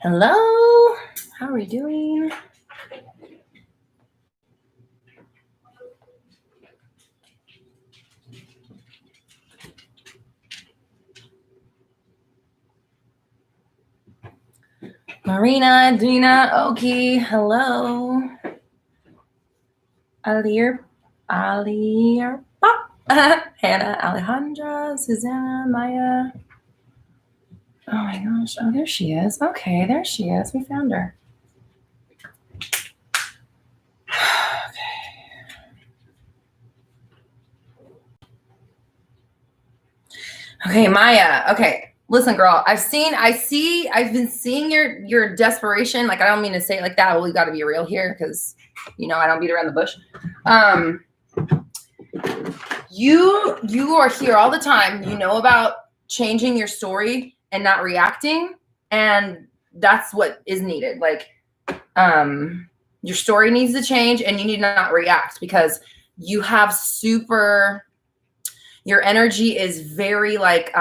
Hello, how are we doing? Marina, Dina, Oki, hello. Hannah, Alejandra, Susanna, Maya. Oh my gosh, oh, there she is. Okay, there she is. We found her. Okay, Maya. Okay, listen, girl. I've been seeing your desperation. Like, I don't mean to say it like that. Well, we got to be real here because, I don't beat around the bush. You are here all the time. You know about changing your story and not reacting, and that's what is needed. Like, your story needs to change, and you need to not react because you have your energy is very like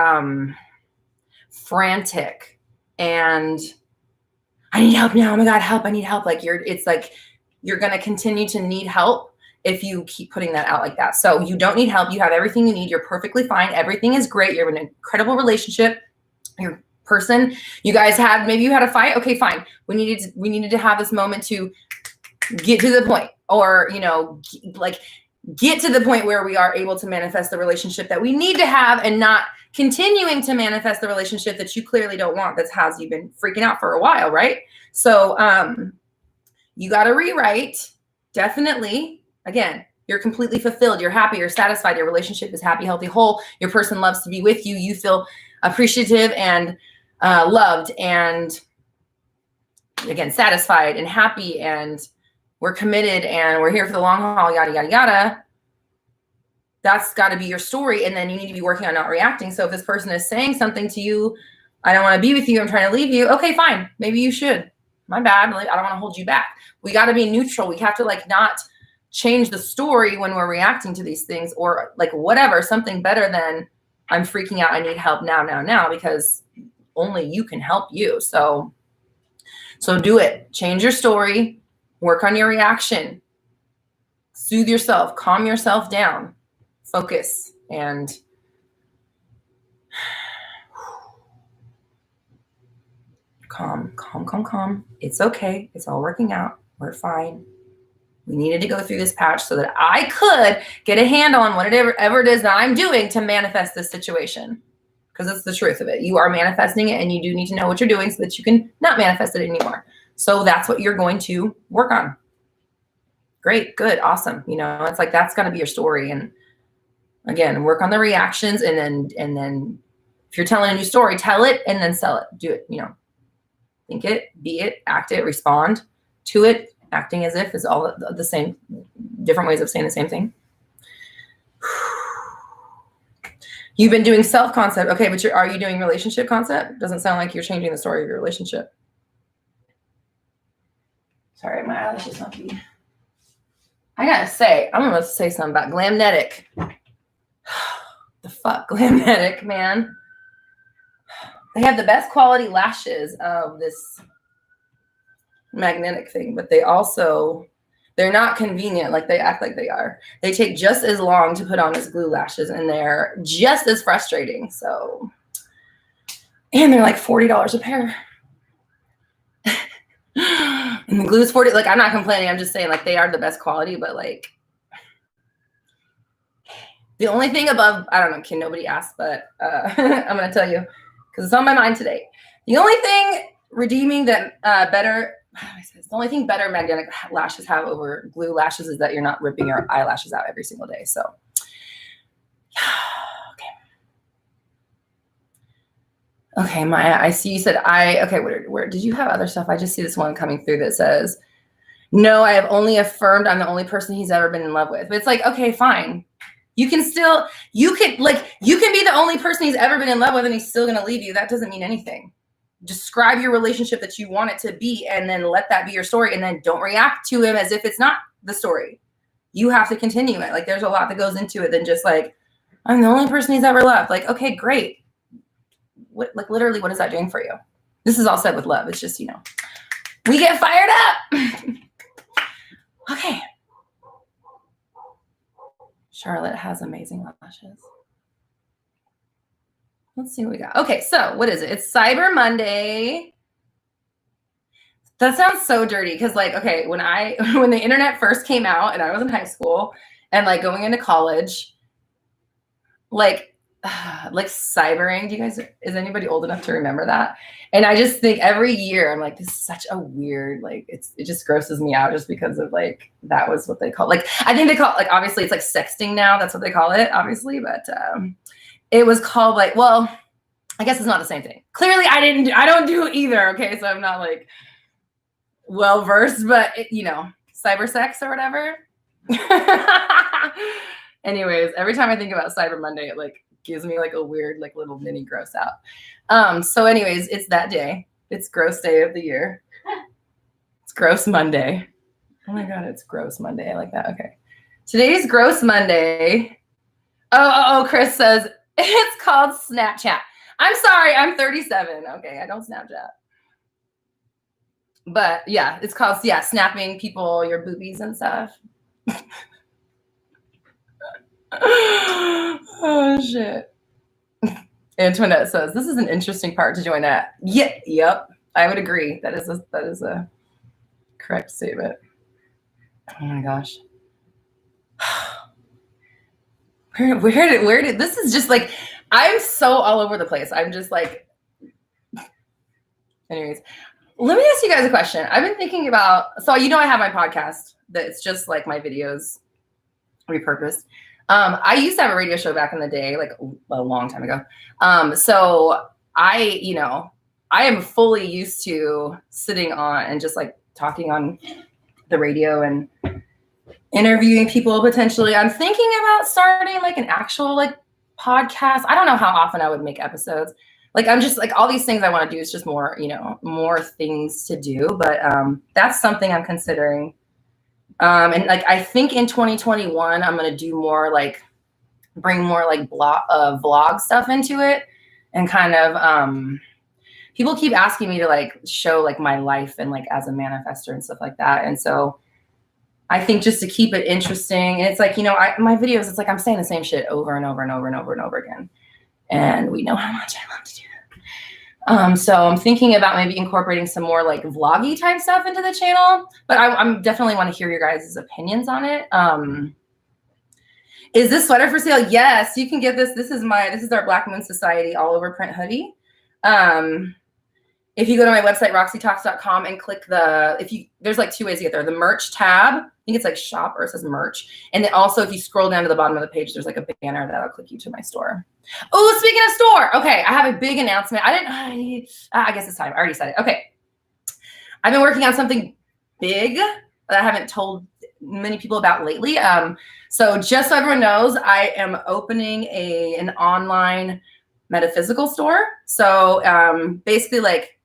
frantic and I need help now. Oh my God, help. I need help. Like it's like you're going to continue to need help if you keep putting that out like that. So you don't need help. You have everything you need. You're perfectly fine. Everything is great. You're in an incredible relationship. Your person, you guys maybe you had a fight. Okay, fine. We needed to have this moment to get to the point, or, get to the point where we are able to manifest the relationship that we need to have and not continuing to manifest the relationship that you clearly don't want, that has you been freaking out for a while, right? So you got to rewrite. Definitely. Again, you're completely fulfilled. You're happy. You're satisfied. Your relationship is happy, healthy, whole. Your person loves to be with you. You feel appreciative and loved and, again, satisfied and happy, and we're committed and we're here for the long haul, yada, yada, yada. That's got to be your story. And then you need to be working on not reacting. So if this person is saying something to you, I don't want to be with you, I'm trying to leave you. Okay, fine. Maybe you should. My bad. I don't want to hold you back. We got to be neutral. We have to not change the story when we're reacting to these things, or whatever, something better than I'm freaking out. I need help now, because only you can help you. So do it. Change your story. Work on your reaction. Soothe yourself. Calm yourself down. Focus. And calm. It's okay. It's all working out. We're fine. We needed to go through this patch so that I could get a handle on whatever it is that I'm doing to manifest this situation. Because that's the truth of it. You are manifesting it, and you do need to know what you're doing so that you can not manifest it anymore. So that's what you're going to work on. Great, good, awesome. It's like that's got to be your story. And again, work on the reactions, and then if you're telling a new story, tell it and then sell it. Do it. Think it, be it, act it, respond to it. Acting as if is all the same, different ways of saying the same thing. You've been doing self-concept. Okay, but are you doing relationship concept? Doesn't sound like you're changing the story of your relationship. Sorry, my eyelashes not be. I gotta say, I'm gonna say something about Glamnetic. The fuck, Glamnetic, man. They have the best quality lashes of this magnetic thing, but they're not convenient like they act like they are. They take just as long to put on as glue lashes, and they're just as frustrating. So, and they're like $40 a pair. And the glue's 40. I'm not complaining. I'm just saying they are the best quality, but the only thing above, I don't know, can nobody ask, but I'm going to tell you because it's on my mind today. The only thing redeeming that the only thing better magnetic lashes have over glue lashes is that you're not ripping your eyelashes out every single day. So, okay, Maya, I see you said where did you have other stuff? I just see this one coming through that says, no, I have only affirmed I'm the only person he's ever been in love with. But it's okay, fine. You can be the only person he's ever been in love with, and he's still going to leave you. That doesn't mean anything. Describe your relationship that you want it to be, and then let that be your story, and then don't react to him as if it's not the story. You have to continue it. There's a lot that goes into it than just I'm the only person he's ever loved. Okay, great. What literally, what is that doing for you? This is all said with love. It's just, we get fired up. Okay. Charlotte has amazing lashes. Let's see what we got. Okay, so what is it? It's Cyber Monday. That sounds so dirty because, like, okay, when the internet first came out and I was in high school and like going into college, like cybering. Is anybody old enough to remember that? And I just think every year I'm like, this is such a weird, like, it just grosses me out just because of like, that was what they call, like, I think they call it, like, obviously it's like sexting now. That's what they call it, obviously. But it was called like, well, I guess it's not the same thing. Clearly I don't do it either. Okay. So I'm not like well versed, but cyber sex or whatever. Anyways, every time I think about Cyber Monday, it like gives me like a weird, like little mini gross out. So anyways, it's that day. It's gross day of the year. It's Gross Monday. Oh my God, it's Gross Monday. I like that. Okay. Today's Gross Monday. Oh, Chris says it's called Snapchat. I'm sorry, I'm 37. Okay, I don't Snapchat. But yeah, it's called, snapping people your boobies and stuff. Oh shit. Antoinette says this is an interesting part to join at. Yep. I would agree. That is a correct statement. Oh my gosh. Where did this is just like, I'm so all over the place. I'm just like, anyways, let me ask you guys a question. I've been thinking about, so I have my podcast that it's just like my videos repurposed. I used to have a radio show back in the day, like a long time ago. So I am fully used to sitting on and just like talking on the radio and interviewing people potentially. I'm thinking about starting like an actual like podcast. I don't know how often I would make episodes. Like, I'm just like, all these things I want to do is just more, more things to do. But that's something I'm considering. And like, I think in 2021, I'm going to do more like, bring more like vlog stuff into it. And kind of, people keep asking me to like show like my life and like as a manifestor and stuff like that. And so I think just to keep it interesting, and it's like, my videos, it's like, I'm saying the same shit over and over and over and over and over again. And we know how much I love to do that. So I'm thinking about maybe incorporating some more like vloggy type stuff into the channel, but I'm definitely want to hear your guys' opinions on it. Is this sweater for sale? Yes, you can get this. This is our Black Moon Society all over print hoodie. If you go to my website, roxytalks.com, and click there's like two ways to get there. The merch tab, I think it's like shop, or it says merch. And then also if you scroll down to the bottom of the page, there's like a banner that'll click you to my store. Oh, speaking of store. Okay. I have a big announcement. I guess it's time. I already said it. Okay. I've been working on something big that I haven't told many people about lately. So just so everyone knows, I am opening an online metaphysical store. So basically like,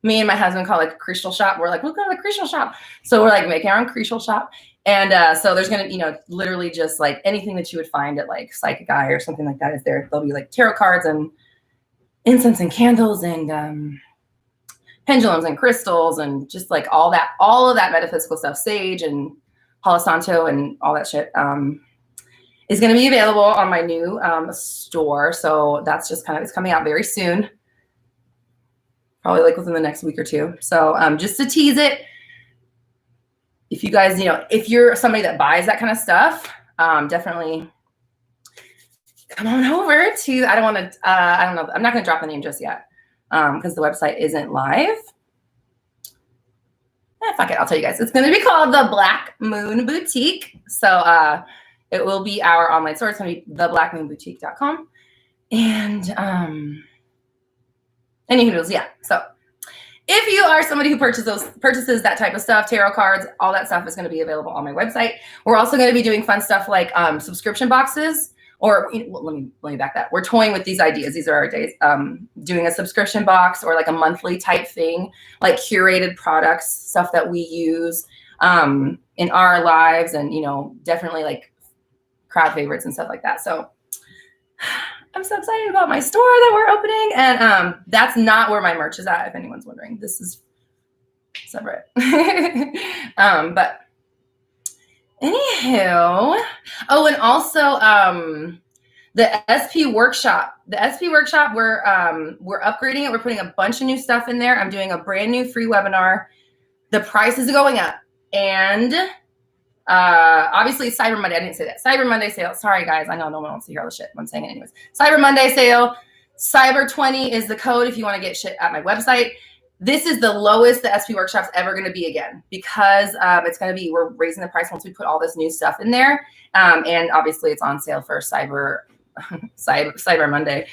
me and my husband call it like a crystal shop. We're like, we'll go to the crystal shop. So we're like making our own crystal shop. And so there's going to, literally just like anything that you would find at like Psychic Eye or something like that is there. There'll be like tarot cards and incense and candles and pendulums and crystals and just like all of that metaphysical stuff, sage and Palo Santo and all that shit is going to be available on my new store. So that's just it's coming out very soon. Probably like within the next week or two. So just to tease it, if you guys, if you're somebody that buys that kind of stuff, definitely come on over to, I don't know, I'm not going to drop the name just yet because the website isn't live. Fuck it, I'll tell you guys. It's going to be called the Black Moon Boutique. So it will be our online store. It's going to be theblackmoonboutique.com. And anywho, yeah. So if you are somebody who purchases that type of stuff, tarot cards, all that stuff is going to be available on my website. We're also going to be doing fun stuff like subscription boxes, or let me back that. We're toying with these ideas. These are our days. Doing a subscription box or like a monthly type thing, like curated products, stuff that we use in our lives, and definitely like crowd favorites and stuff like that. So I'm so excited about my store that we're opening. And that's not where my merch is at, if anyone's wondering. This is separate. But anywho, oh, and also the SP workshop. The SP workshop, we're upgrading it. We're putting a bunch of new stuff in there. I'm doing a brand new free webinar. The price is going up, and obviously it's Cyber Monday. I didn't say that. Cyber Monday sale. Sorry guys, I know no one wants to hear all the shit. I'm saying it anyways. Cyber Monday sale. Cyber 20 is the code if you want to get shit at my website. This is the lowest the SP workshop's ever going to be again, because it's going to be, we're raising the price once we put all this new stuff in there. And obviously it's on sale for Cyber Monday.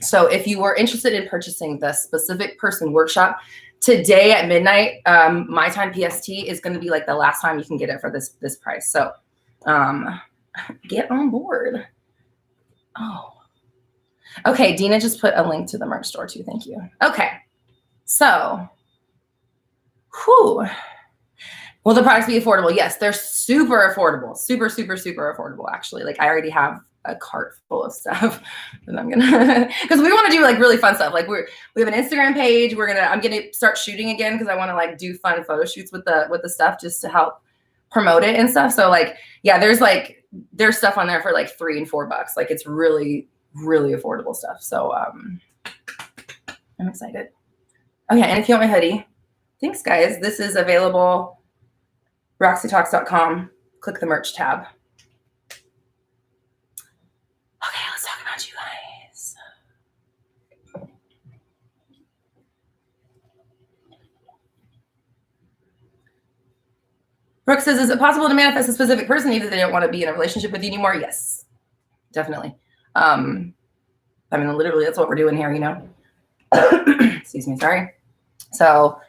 So if you were interested in purchasing the specific person workshop, today at midnight, my time PST is going to be like the last time you can get it for this price. So get on board. Oh, okay. Dina just put a link to the merch store too. Thank you. Okay. So, whew. Will the products be affordable? Yes, they're super affordable. Super, super, super affordable, actually. Like I already have a cart full of stuff that I'm gonna, because we want to do like really fun stuff. Like we have an Instagram page. I'm gonna start shooting again because I want to like do fun photo shoots with the stuff just to help promote it and stuff. So like, yeah, there's stuff on there for like $3 and $4. Like it's really, really affordable stuff. So I'm excited. Okay, and if you want my hoodie, thanks guys. This is available. RoxyTalks.com. Click the merch tab. Okay, let's talk about you guys. Brooke says, is it possible to manifest a specific person even if they don't want to be in a relationship with you anymore? Yes, definitely. I mean, literally, that's what we're doing here, you know? Excuse me, sorry. So,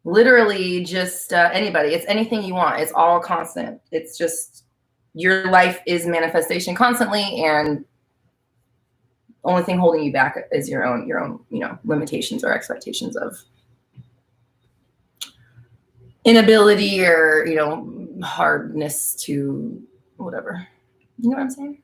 literally just anybody. It's anything you want. It's all constant. It's just your life is manifestation constantly, and the only thing holding you back is your own, you know, limitations or expectations of inability or, you know, hardness to whatever. You know what I'm saying?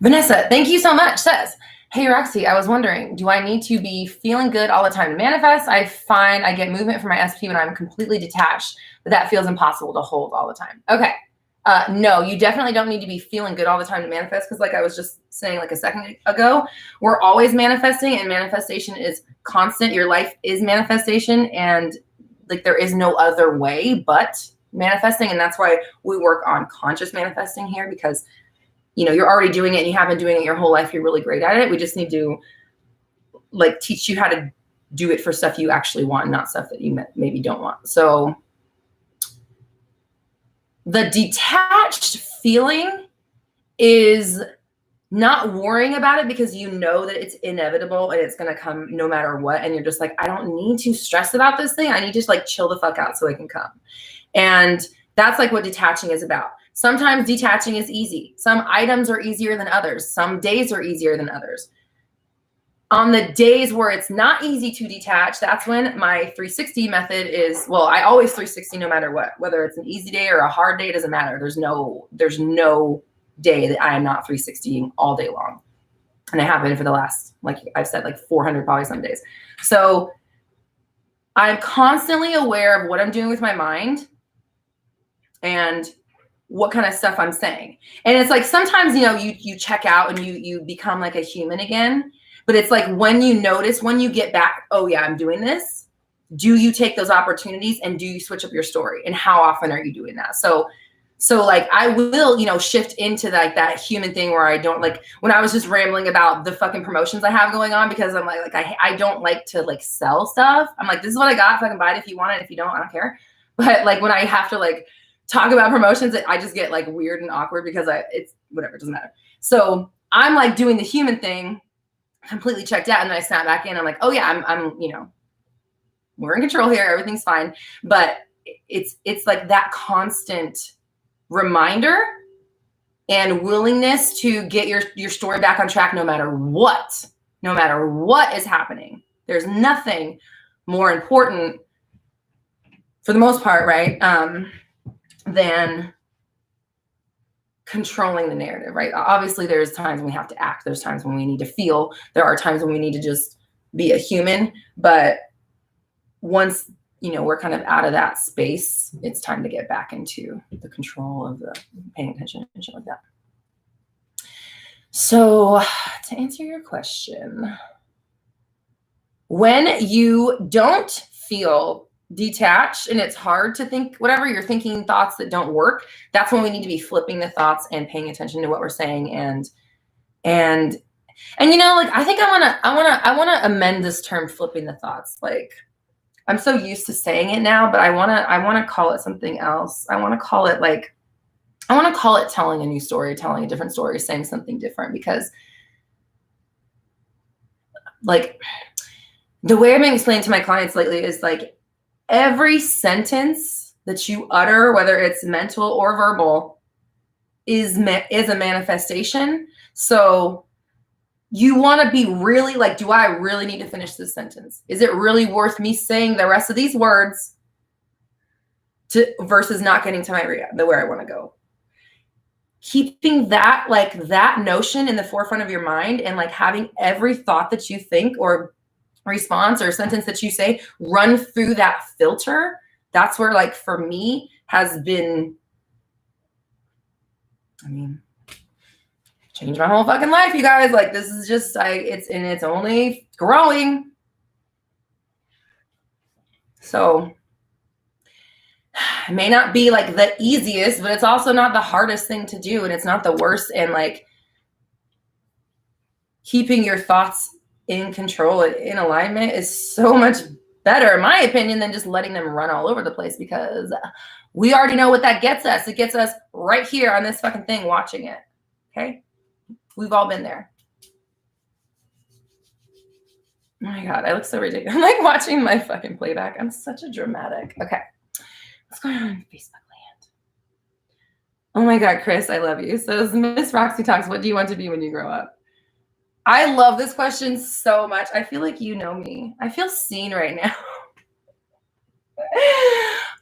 Vanessa, thank you so much, says, hey, Roxy, I was wondering, do I need to be feeling good all the time to manifest? I find I get movement from my SP when I'm completely detached, but that feels impossible to hold all the time. Okay. No, you definitely don't need to be feeling good all the time to manifest, because like I was just saying like a second ago, we're always manifesting, and manifestation is constant. Your life is manifestation, and like there is no other way but manifesting. And that's why we work on conscious manifesting here, because you know, you're already doing it and you have been doing it your whole life. You're really great at it. We just need to like teach you how to do it for stuff you actually want, and not stuff that you maybe don't want. So the detached feeling is not worrying about it, because you know that it's inevitable and it's going to come no matter what. And you're just like, I don't need to stress about this thing. I need to just like chill the fuck out so it can come. And that's like what detaching is about. Sometimes detaching is easy. Some items are easier than others. Some days are easier than others. On the days where it's not easy to detach, that's when my 360 method is, well, I always 360 no matter what, whether it's an easy day or a hard day, it doesn't matter. There's no day that I am not 360ing all day long. And I have been for the last, like I've said, like 400 probably some days. So I'm constantly aware of what I'm doing with my mind and what kind of stuff I'm saying. And it's like, sometimes, you know, you check out and you become like a human again, but it's like when you notice, when you get back, oh yeah, I'm doing this. Do you take those opportunities and do you switch up your story? And how often are you doing that? So like I will, you know, shift into like that human thing where I don't, like when I was just rambling about the fucking promotions I have going on, because I'm like I don't like to like sell stuff. I'm like, this is what I got. Fucking buy it if you want it. If you don't, I don't care. But like when I have to like talk about promotions, I just get like weird and awkward, because it's whatever, it doesn't matter. So I'm like doing the human thing, completely checked out, and then I snap back in. I'm like, oh yeah, I'm, you know, we're in control here. Everything's fine. But it's like that constant reminder and willingness to get your story back on track, no matter what is happening. There's nothing more important for the most part, right? Than controlling the narrative, right? Obviously, there's times when we have to act. There's times when we need to feel. There are times when we need to just be a human. But once, we're kind of out of that space, it's time to get back into the control of the paying attention and shit like that. So to answer your question, when you don't feel detached and it's hard to think whatever you're thinking, thoughts that don't work, that's when we need to be flipping the thoughts and paying attention to what we're saying. And I think I want to amend this term, flipping the thoughts. Like, I'm so used to saying it now, but I want to call it something else. I want to call it telling a new story, telling a different story, saying something different, because like the way I've been explaining to my clients lately is like every sentence that you utter, whether it's mental or verbal, is a manifestation. So you want to be really like, do I really need to finish this sentence? Is it really worth me saying the rest of these words versus not getting to where I want to go? Keeping that notion in the forefront of your mind, and like having every thought that you think or response or sentence that you say run through that filter. That's where, like, for me has been, changed my whole fucking life, you guys. Like, this is just, it's only growing. So it may not be like the easiest, but it's also not the hardest thing to do. And it's not the worst. And like keeping your thoughts in control, in alignment, is so much better, in my opinion, than just letting them run all over the place, because we already know what that gets us. It gets us right here on this fucking thing, watching it. Okay. We've all been there. Oh my God, I look so ridiculous. I'm like watching my fucking playback. I'm such a dramatic. Okay. What's going on in Facebook land? Oh my God, Chris, I love you. So Miss Roxy Talks, what do you want to be when you grow up? I love this question so much. I feel like you know me. I feel seen right now.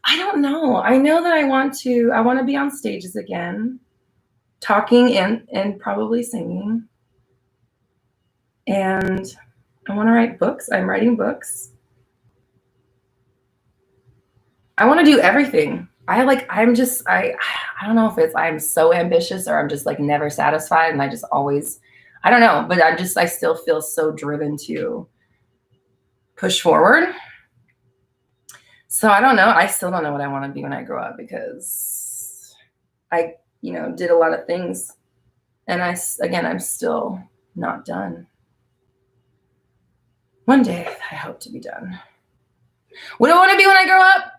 I don't know. I know that I want to be on stages again, talking and probably singing. And I want to write books. I'm writing books. I want to do everything. I don't know if I'm so ambitious or I'm just like never satisfied, and I just always, I don't know, but I still feel so driven to push forward. So I don't know. I still don't know what I want to be when I grow up, because I, did a lot of things, and I'm still not done. One day I hope to be done. What do I want to be when I grow up?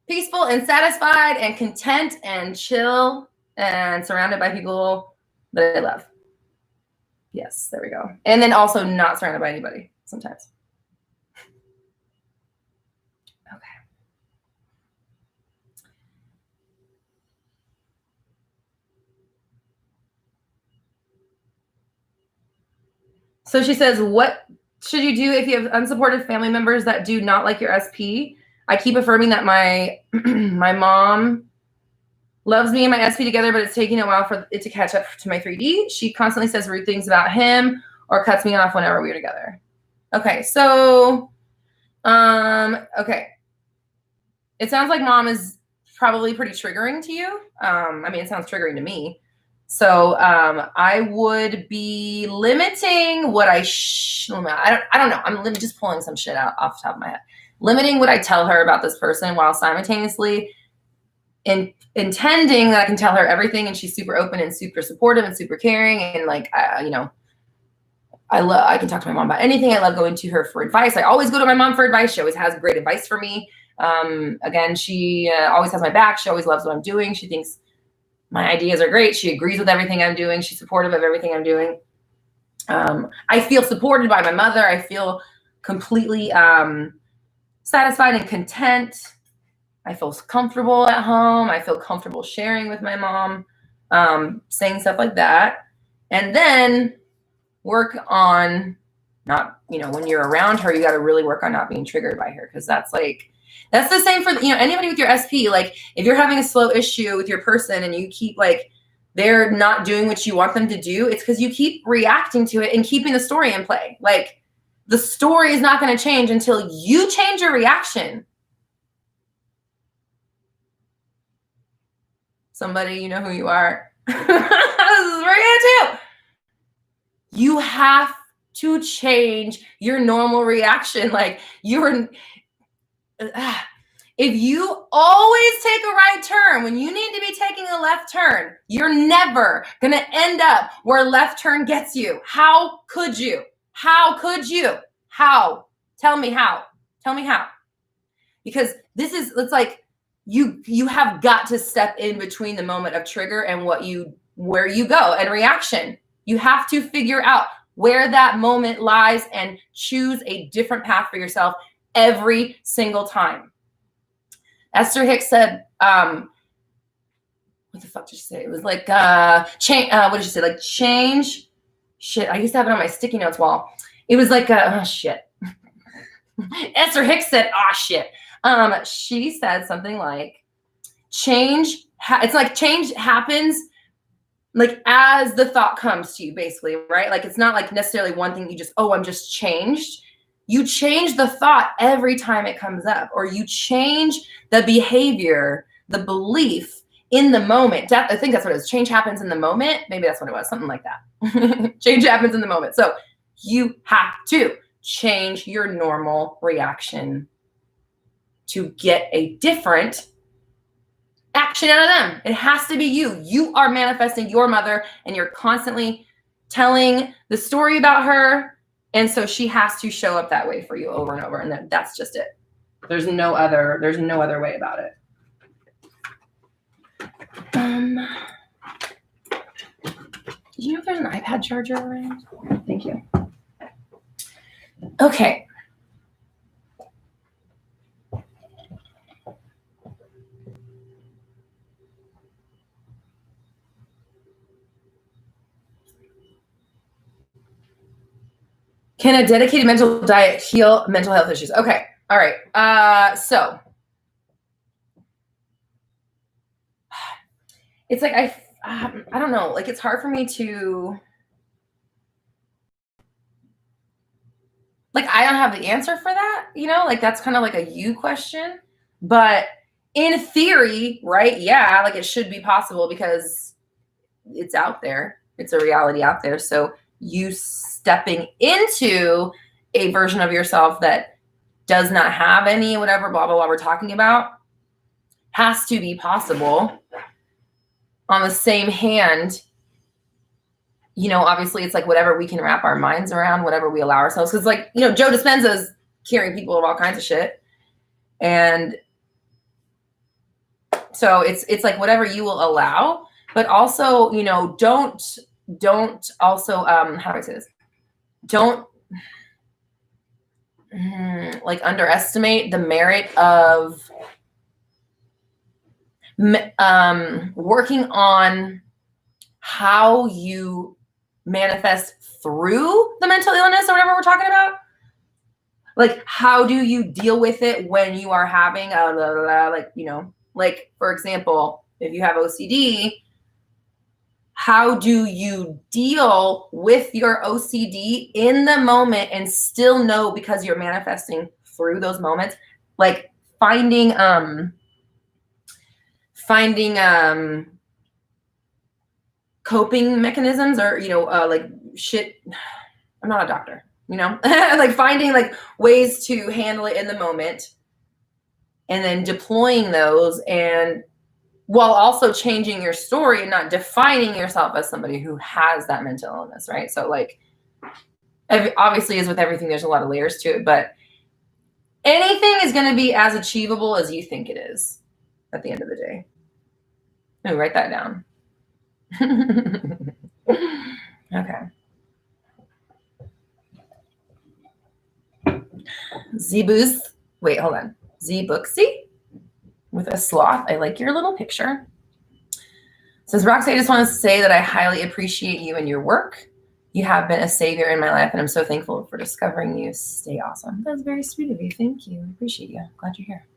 Peaceful and satisfied and content and chill and surrounded by people that I love. Yes, there we go. And then also not surrounded by anybody sometimes. Okay. So she says, what should you do if you have unsupportive family members that do not like your SP? I keep affirming that my mom loves me and my SP together, but it's taking a while for it to catch up to my 3D. She constantly says rude things about him or cuts me off whenever we're together. Okay, so, okay. It sounds like mom is probably pretty triggering to you. It sounds triggering to me. So I would be limiting what I don't know. I'm just pulling some shit out off the top of my head. Limiting what I tell her about this person, while simultaneously intending that I can tell her everything, and she's super open and super supportive and super caring, and like I can talk to my mom about anything. I love going to her for advice. I always go to my mom for advice. She always has great advice for me. Again, she always has my back. She always loves what I'm doing. She thinks my ideas are great. She agrees with everything I'm doing. She's supportive of everything I'm doing. I feel supported by my mother. I feel completely satisfied and content. I feel comfortable at home. I feel comfortable sharing with my mom, saying stuff like that. And then work on not, when you're around her, you got to really work on not being triggered by her. Because that's the same for, anybody with your SP. Like, if you're having a slow issue with your person and you keep like they're not doing what you want them to do, it's because you keep reacting to it and keeping the story in play. Like, the story is not going to change until you change your reaction. Somebody, you know who you are. This is for you too. You have to change your normal reaction. Like, if you always take a right turn when you need to be taking a left turn, you're never going to end up where left turn gets you. How could you? How could you? How? Tell me how. Tell me how. Because it's like you have got to step in between the moment of trigger and where you go and reaction. You have to figure out where that moment lies and choose a different path for yourself every single time. Esther Hicks said, what the fuck did she say? It was like, change. What did she say? Like, change. Shit. I used to have it on my sticky notes wall. It was like, oh shit. Esther Hicks said, oh shit. She said something like, change. It's like change happens like as the thought comes to you, basically, right? Like, it's not like necessarily one thing you just, oh, I'm just changed. You change the thought every time it comes up, or you change the behavior, the belief in the moment. I think that's what it is. Change happens in the moment. Maybe that's what it was. Something like that. Change happens in the moment. So you have to change your normal reaction to get a different action out of them. It has to be you. You are manifesting your mother, and you're constantly telling the story about her. And so she has to show up that way for you over and over. And that's just it. There's no other way about it. Do you know if there's an iPad charger around? Thank you. Okay. Can a dedicated mental diet heal mental health issues? Okay. All right. So it's like, I don't know. Like, it's hard for me to, like, I don't have the answer for that, like, that's kind of like a you question, but in theory, right? Yeah. Like, it should be possible because it's out there. It's a reality out there. So you stepping into a version of yourself that does not have any whatever, blah, blah, blah we're talking about has to be possible. On the same hand, obviously it's like whatever we can wrap our minds around, whatever we allow ourselves. Because like, Joe Dispenza's curing people of all kinds of shit. And so it's like whatever you will allow, but also, don't also, how do I say this? Don't like underestimate the merit of working on how you manifest through the mental illness or whatever we're talking about. Like, how do you deal with it when you are having like, for example, if you have OCD, how do you deal with your OCD in the moment and still know, because you're manifesting through those moments, like finding coping mechanisms, or like shit. I'm not a doctor, like finding like ways to handle it in the moment, and then deploying those, and while also changing your story and not defining yourself as somebody who has that mental illness, right? So like, obviously, as with everything, there's a lot of layers to it, but anything is going to be as achievable as you think it is at the end of the day. Let me write that down. Okay. Z-Boost. Wait, hold on. Z-Booksy with a sloth. I like your little picture. Says, Roxy, I just want to say that I highly appreciate you and your work. You have been a savior in my life, and I'm so thankful for discovering you. Stay awesome. That's very sweet of you. Thank you. I appreciate you. Glad you're here.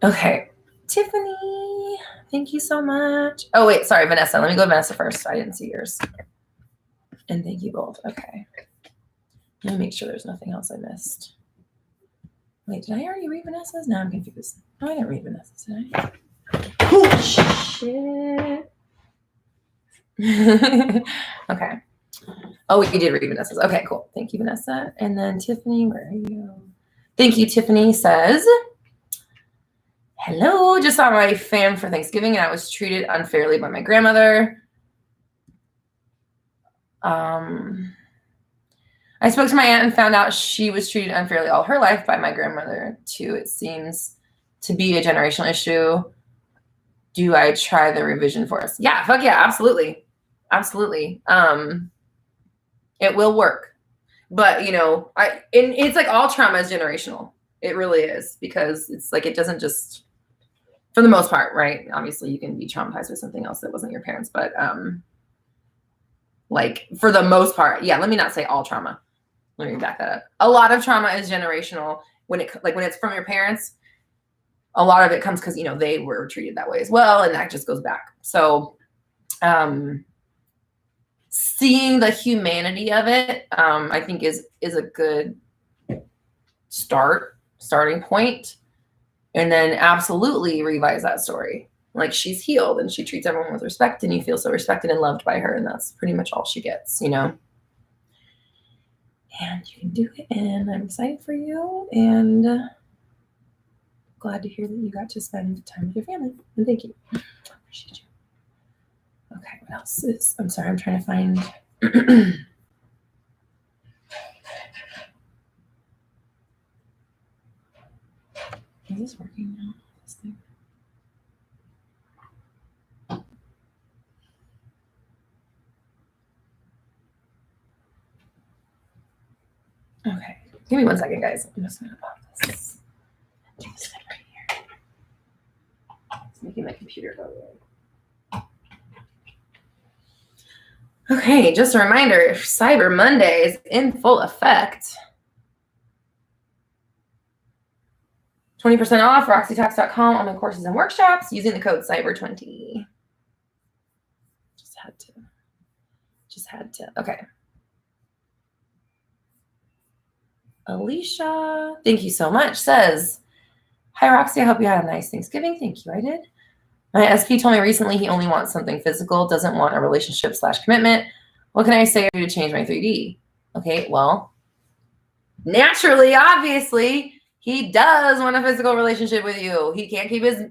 Okay. Tiffany. Thank you so much. Oh, wait, sorry, Vanessa. Let me go to Vanessa first. I didn't see yours. And thank you both. Okay. Let me make sure there's nothing else I missed. Wait, did I already read Vanessa's? No, I'm confused. No, I didn't read Vanessa's, did I? Oh, shit. Okay. Oh, we did read Vanessa's. Okay, cool. Thank you, Vanessa. And then Tiffany, where are you? Thank you, Tiffany says, hello, just saw my fam for Thanksgiving and I was treated unfairly by my grandmother. I spoke to my aunt and found out she was treated unfairly all her life by my grandmother too. It seems to be a generational issue. Do I try the revision for us? Yeah, fuck yeah, absolutely. Absolutely. It will work. But it's like all trauma is generational. It really is, because it's like, it doesn't just, for the most part, right? Obviously you can be traumatized with something else that wasn't your parents, but like for the most part, yeah, let me not say all trauma. Let me back that up. A lot of trauma is generational. When it's from your parents, a lot of it comes because, they were treated that way as well. And that just goes back. So, seeing the humanity of it, I think is a good starting point. And then absolutely revise that story. Like, she's healed and she treats everyone with respect and you feel so respected and loved by her. And that's pretty much all she gets, And you can do it. And I'm excited for you. And glad to hear that you got to spend time with your family. And thank you. I appreciate you. Okay, what else is, I'm sorry, I'm trying to find. Is this working now? This thing? Okay, give me 1 second, guys. I'm just gonna pop this. Do this thing right here. It's making my computer go weird. Okay, just a reminder, Cyber Monday is in full effect. 20% off roxytalks.com on my courses and workshops using the code CYBER20. Just had to. Okay. Alicia, thank you so much, says, hi, Roxy, I hope you had a nice Thanksgiving. Thank you, I did. My SP told me recently he only wants something physical, doesn't want a relationship/commitment. What can I say to change my 3D? Okay, well, naturally, obviously, he does want a physical relationship with you. He can't keep his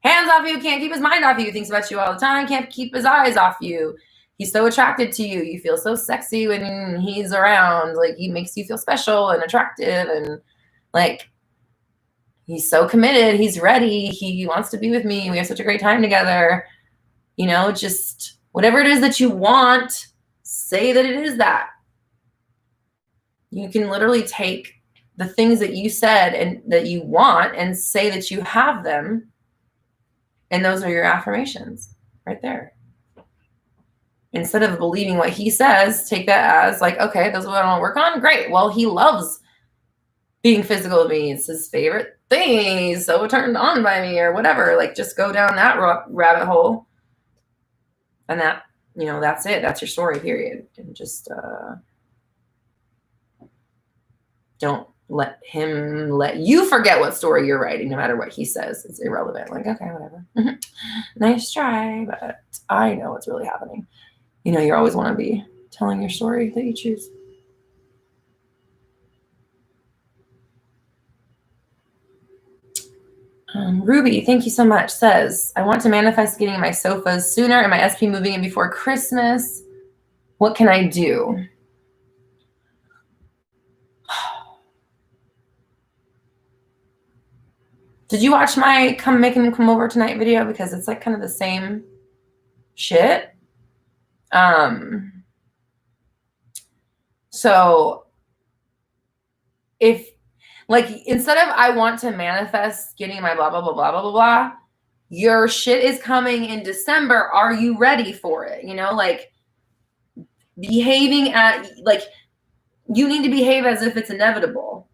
hands off you, can't keep his mind off you, thinks about you all the time, can't keep his eyes off you. He's so attracted to you. You feel so sexy when he's around. Like, he makes you feel special and attractive, and like, he's so committed. He's ready. He wants to be with me. We have such a great time together. Just whatever it is that you want, say that it is that. You can literally take the things that you said and that you want and say that you have them. And those are your affirmations right there. Instead of believing what he says, take that as like, okay, that's what I want to work on. Great. Well, he loves being physical with me. It's his favorite thing. He's so turned on by me or whatever. Like, just go down that rabbit hole. And that, that's it. That's your story, period. And just don't let him let you forget what story you're writing, no matter what he says. It's irrelevant. Like, okay, whatever. Nice try, but I know what's really happening. You always want to be telling your story that you choose. Ruby, thank you so much, says, I want to manifest getting my sofas sooner and my SP moving in before Christmas. What can I do? Did you watch my making them come over tonight video? Because it's like kind of the same shit. So if, like, instead of I want to manifest getting my blah, blah, blah, blah, blah, blah, blah, your shit is coming in December. Are you ready for it? Like, behaving like, you need to behave as if it's inevitable.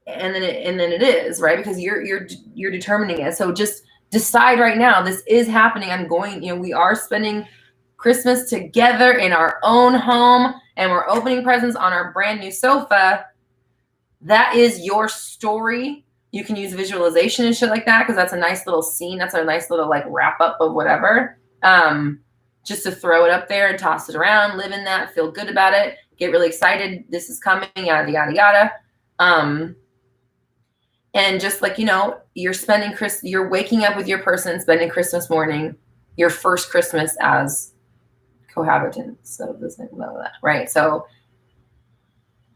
And then it is, right? Because you're determining it. So just decide right now, this is happening. I'm going, we are spending Christmas together in our own home, and we're opening presents on our brand new sofa. That is your story. You can use visualization and shit like that, because that's a nice little scene. That's a nice little like wrap up of whatever. Just to throw it up there and toss it around, live in that, feel good about it, get really excited. This is coming, yada, yada, yada. And just like, you're waking up with your person, spending Christmas morning, your first Christmas as cohabitants. So this, right? So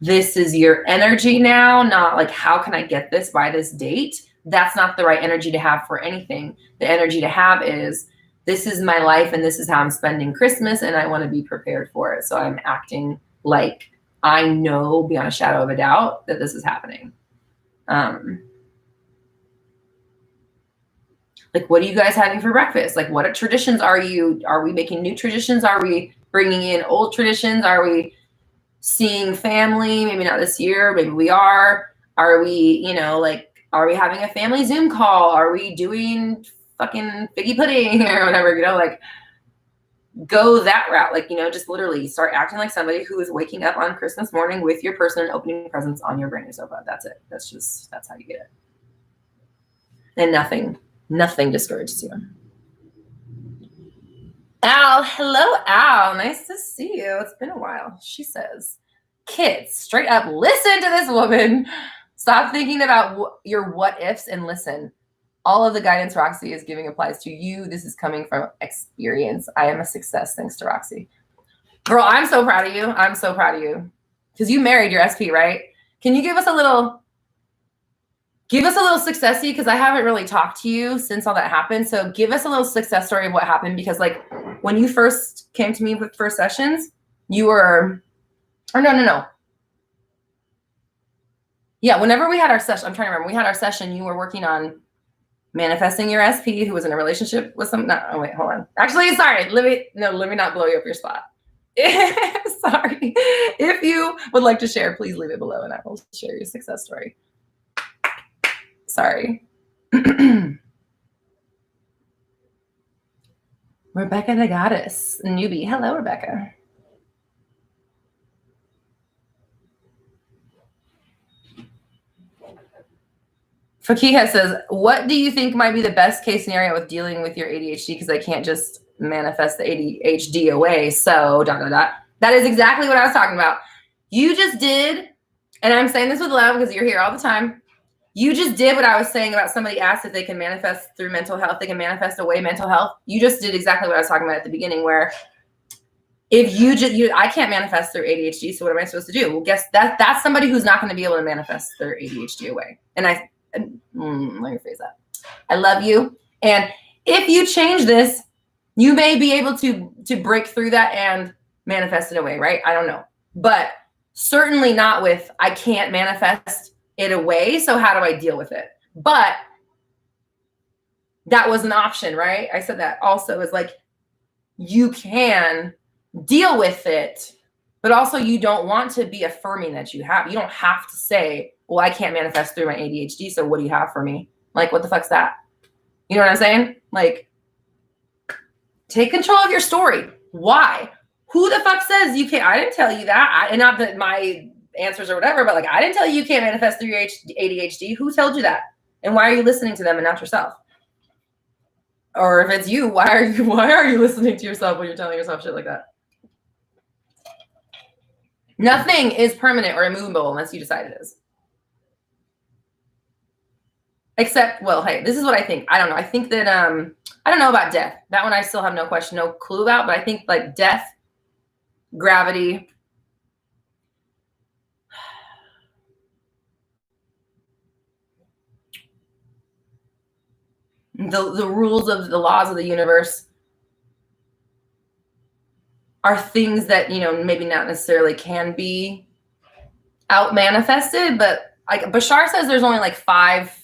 this is your energy now, not like, how can I get this by this date? That's not the right energy to have for anything. The energy to have is, this is my life and this is how I'm spending Christmas, and I want to be prepared for it. So I'm acting like I know beyond a shadow of a doubt that this is happening. Like, what are you guys having for breakfast? Like, what traditions are we making new traditions? Are we bringing in old traditions? Are we seeing family? Maybe not this year, maybe we are. Are we, are we having a family Zoom call? Are we doing fucking figgy pudding or whatever, like, go that route. Like, just literally start acting like somebody who is waking up on Christmas morning with your person and opening presents on your brand new sofa. That's it. That's how you get it. And nothing discourages you. Al, hello, Al. Nice to see you. It's been a while. She says, kids, straight up, listen to this woman. Stop thinking about your what ifs and listen. All of the guidance Roxy is giving applies to you. This is coming from experience. I am a success thanks to Roxy. Girl, I'm so proud of you. I'm so proud of you. Because you married your SP, right? Can you give us a little successy? Because I haven't really talked to you since all that happened. So give us a little success story of what happened. Because like when you first came to me with first sessions, you were, or no. Yeah, whenever we had our session, I'm trying to remember, we had our session, you were working on manifesting your SP who was in a relationship with some, no, oh wait, hold on. Actually, sorry, let me not blow you up your spot. Sorry. If you would like to share, please leave it below and I will share your success story. Sorry. Rebecca the Goddess, newbie. Hello, Rebecca. Fakiha says, what do you think might be the best case scenario with dealing with your ADHD? Because I can't just manifest the ADHD away. So, ... That is exactly what I was talking about. You just did, and I'm saying this with love because you're here all the time. You just did what I was saying about somebody asked if they can manifest through mental health. They can manifest away mental health. You just did exactly what I was talking about at the beginning, where if I can't manifest through ADHD, so what am I supposed to do? Well, guess that's somebody who's not going to be able to manifest their ADHD away. And let me rephrase that. I love you. And if you change this, you may be able to break through that and manifest it away, right? I don't know. But certainly not with, I can't manifest it away, so how do I deal with it? But that was an option, right? I said that also is like, you can deal with it, but also you don't want to be affirming that you don't have to say, well, I can't manifest through my ADHD, so what do you have for me? Like, what the fuck's that? You know what I'm saying? Like, take control of your story. Why? Who the fuck says you can't? I didn't tell you that. And not that my answers or whatever, but like, I didn't tell you can't manifest through your ADHD. Who told you that? And why are you listening to them and not yourself? Or if it's you, why are you listening to yourself when you're telling yourself shit like that? Nothing is permanent or immovable unless you decide it is. Except, well, hey, this is what I think. I don't know. I think that, I don't know about death. That one I still have no clue about, but I think like death, gravity, the rules of the laws of the universe are things that, maybe not necessarily can be out manifested, but like Bashar says there's only like 5,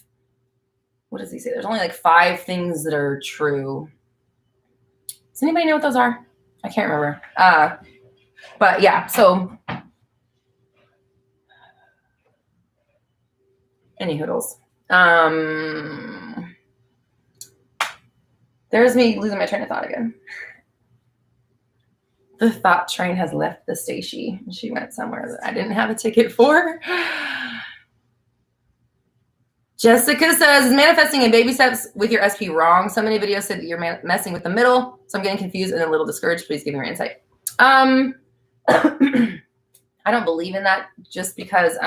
what does he say? There's only like 5 things that are true. Does anybody know what those are? I can't remember. But yeah, so any hoodles. There's me losing my train of thought again. The thought train has left the station. She went somewhere that I didn't have a ticket for. Jessica says, is manifesting in baby steps with your SP wrong? So many videos said that you're messing with the middle. So I'm getting confused and a little discouraged. Please give me your insight. I don't believe in that just because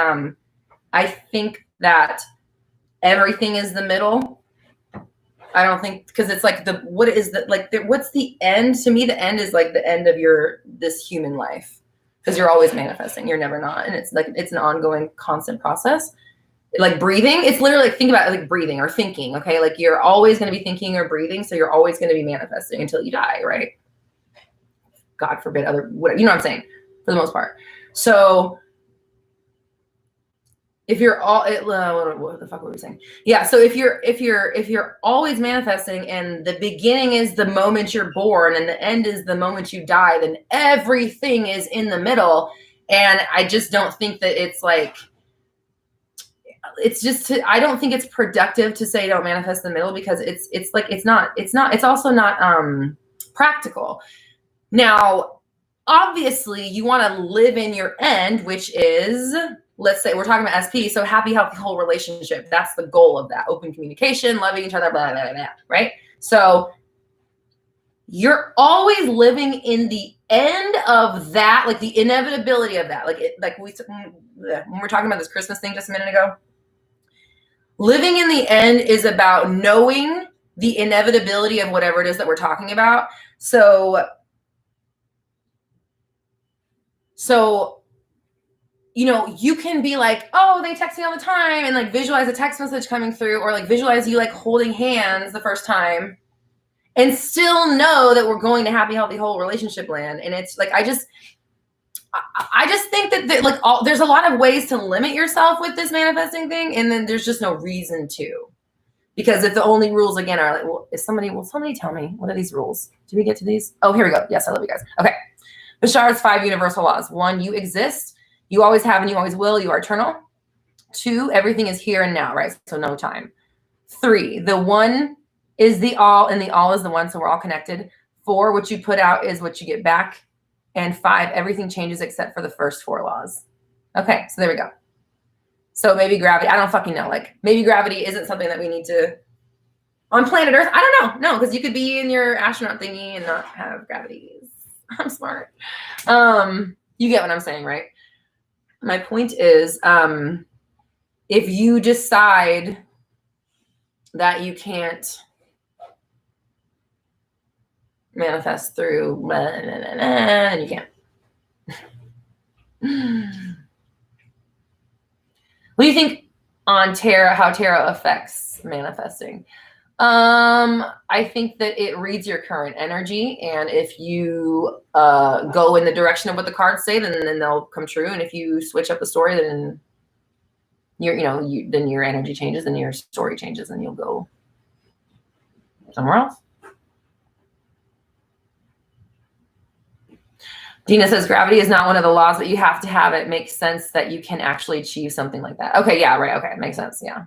I think that everything is the middle. I don't think, because it's like what's the end? To me, the end is like the end of this human life, because you're always manifesting. You're never not. And it's like, it's an ongoing, constant process. Like breathing, it's literally like, think about it like breathing or thinking, okay? Like you're always going to be thinking or breathing, so you're always going to be manifesting until you die, right? God forbid you know what I'm saying, for the most part. So if you're all, what the fuck were we saying? Yeah, so if you're always manifesting and the beginning is the moment you're born and the end is the moment you die, then everything is in the middle. And I just don't think that it's like, it's just, I don't think it's productive to say don't manifest the middle, because it's also not practical. Now, obviously you want to live in your end, which is, let's say we're talking about SP. So happy, healthy, whole relationship. That's the goal of that. Open communication, loving each other, blah, blah, blah, blah, right? So you're always living in the end of that, like the inevitability of that. When we're talking about this Christmas thing just a minute ago, living in the end is about knowing the inevitability of whatever it is that we're talking about. So, you know, you can be like, oh, they text me all the time, and like visualize a text message coming through, or like visualize you like holding hands the first time, and still know that we're going to happy, healthy, whole relationship land. And it's like, I just think that there's a lot of ways to limit yourself with this manifesting thing, and then there's just no reason to. Because if the only rules again are like, well, will somebody tell me, what are these rules? Do we get to these? Oh, here we go. Yes, I love you guys. Okay. Bashar's 5 universal laws. 1, you exist. You always have and you always will. You are eternal. 2, everything is here and now, right? So no time. 3, the one is the all and the all is the one. So we're all connected. 4, what you put out is what you get back. And 5, everything changes except for the first 4 laws. Okay, so there we go. So maybe gravity, I don't fucking know. Like maybe gravity isn't something that we need to on planet Earth. I don't know. No, because you could be in your astronaut thingy and not have gravity. I'm smart. You get what I'm saying, right? My point is, if you decide that you can't manifest through, and you can't. What do you think on tarot, how tarot affects manifesting? I think that it reads your current energy, and if you go in the direction of what the cards say, then they'll come true. And if you switch up the story, then then your energy changes and your story changes, and you'll go somewhere else. Dina says gravity is not one of the laws, but you have to have it. Makes sense that you can actually achieve something like that. Okay, yeah, right. Okay, makes sense. Yeah.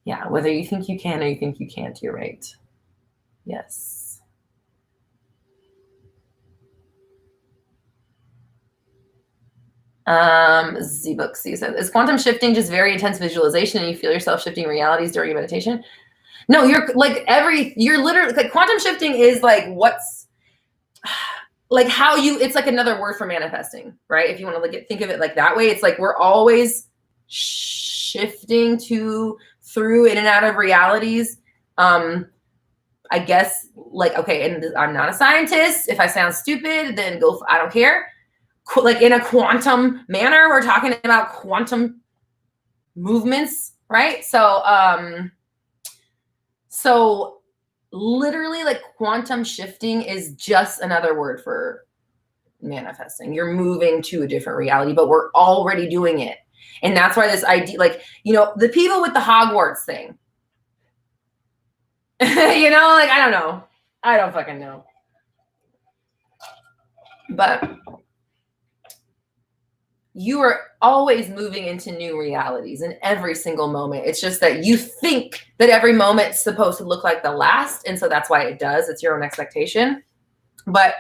Yeah, whether you think you can or you think you can't, you're right. Yes. Z-Booksy says, is quantum shifting just very intense visualization and you feel yourself shifting realities during your meditation? No, you're literally like, quantum shifting is like what's like how you, it's like another word for manifesting, right? If you want to think of it like that way, it's like we're always shifting through in and out of realities. I guess like, okay, and I'm not a scientist. If I sound stupid, then I don't care. Like in a quantum manner, we're talking about quantum movements, right? So literally like quantum shifting is just another word for manifesting. You're moving to a different reality, but we're already doing it. And that's why this idea, like, the people with the Hogwarts thing, like, I don't know. I don't fucking know. But you are always moving into new realities in every single moment. It's just that you think that every moment's supposed to look like the last. And so that's why it does. It's your own expectation. But